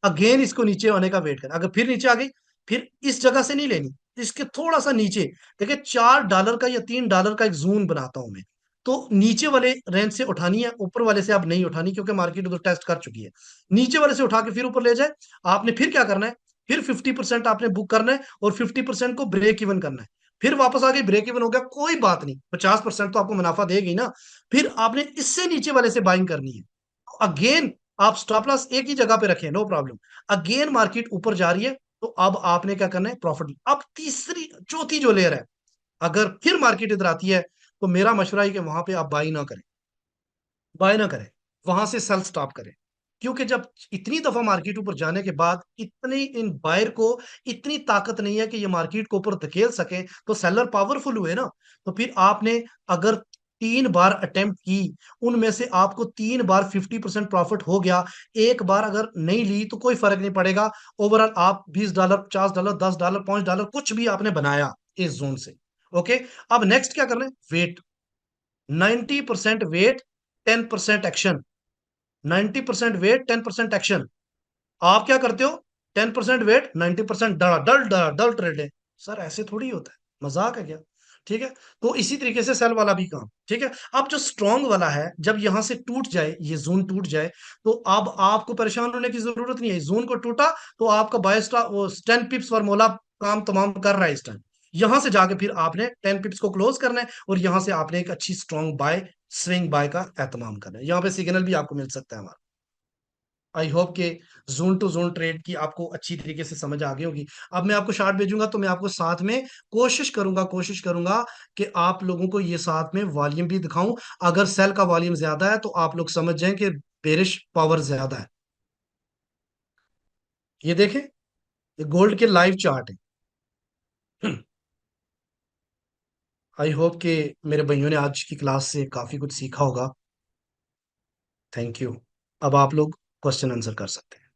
अगेन इसको नीचे होने का वेट करना, अगर फिर नीचे आ गई, फिर इस जगह से नहीं लेनी, इसके थोड़ा सा नीचे। देखिए $4 का या $3 का एक जोन बनाता हूं मैं, तो नीचे वाले रेंज से उठानी है, ऊपर वाले से अब नहीं उठानी, क्योंकि मार्केट उधर टेस्ट कर चुकी है। नीचे वाले से उठा के फिर ऊपर ले जाए। आपने फिर क्या करना है, फिर 50% आपने बुक करना है और 50% को ब्रेक इवन करना है। फिर वापस आ गई, ब्रेक इवन हो गया, कोई बात नहीं, 50% तो आपको मुनाफा देगी ना। फिर आपने इससे नीचे वाले से बाइंग करनी है। अगेन आप स्टॉप लॉस एक ही जगह पे रखें, नो प्रॉब्लम। अगेन मार्केट ऊपर जा रही है, तो अब आपने क्या करना है, प्रॉफिट। अब तीसरी चौथी जो लेयर है, अगर फिर मार्केट इधर आती है, तो मेरा मशवरा है कि वहां पे आप बाई ना करें, बाय ना करें, वहां से सेल स्टॉप करें। क्योंकि जब इतनी दफा मार्केट ऊपर जाने के बाद इतनी इन बायर को इतनी ताकत नहीं है कि ये मार्केट को ऊपर धकेल सके, तो सेलर पावरफुल हुए ना। तो फिर आपने अगर 3 बार अटेम्प्ट की, उनमें से आपको 3 बार 50% प्रॉफिट हो गया, एक बार अगर नहीं ली तो कोई फर्क नहीं पड़ेगा। ओवरऑल आप $20, $50, $10, $5 कुछ भी आपने बनाया इस जोन से। ओके। अब नेक्स्ट क्या करना है, wait. 90% wait, 10% action. 90% wait, 10% action. आप क्या करते हो, 10% wait, 90% dull dull dull dull trade है। सर ऐसे थोड़ी होता है, मजाक है क्या? ठीक है। तो इसी तरीके से सेल वाला भी काम, ठीक है। अब जो स्ट्रॉन्ग वाला है, जब यहां से टूट जाए, ये जोन टूट जाए, तो अब आपको परेशान होने की जरूरत नहीं है। जोन को टूटा तो आपका बायस्टा वो 10 पिप्स फॉर्मूला काम तमाम कर रहा है इस टाइम। यहां से जाके फिर आपने 10 पिप्स को क्लोज करना है, और यहां से आपने एक अच्छी स्ट्रॉन्ग बाय, स्विंग बाय का एहतमाम करना है। यहाँ पे सिग्नल भी आपको मिल सकता है हमारा। आई होप कि जोन टू जोन ट्रेड की आपको अच्छी तरीके से समझ आ गई होगी। अब मैं आपको शार्ट भेजूंगा, तो मैं आपको साथ में कोशिश करूंगा कि आप लोगों को ये साथ में वॉल्यूम भी दिखाऊं। अगर सेल का वॉल्यूम ज्यादा है तो आप लोग समझ जाएं कि बेरिश पावर ज्यादा है। ये देखें, ये गोल्ड के लाइव चार्ट है। आई होप कि मेरे भाइयों ने आज की क्लास से काफी कुछ सीखा होगा। Thank you. अब आप लोग क्वेश्चन आंसर कर सकते हैं।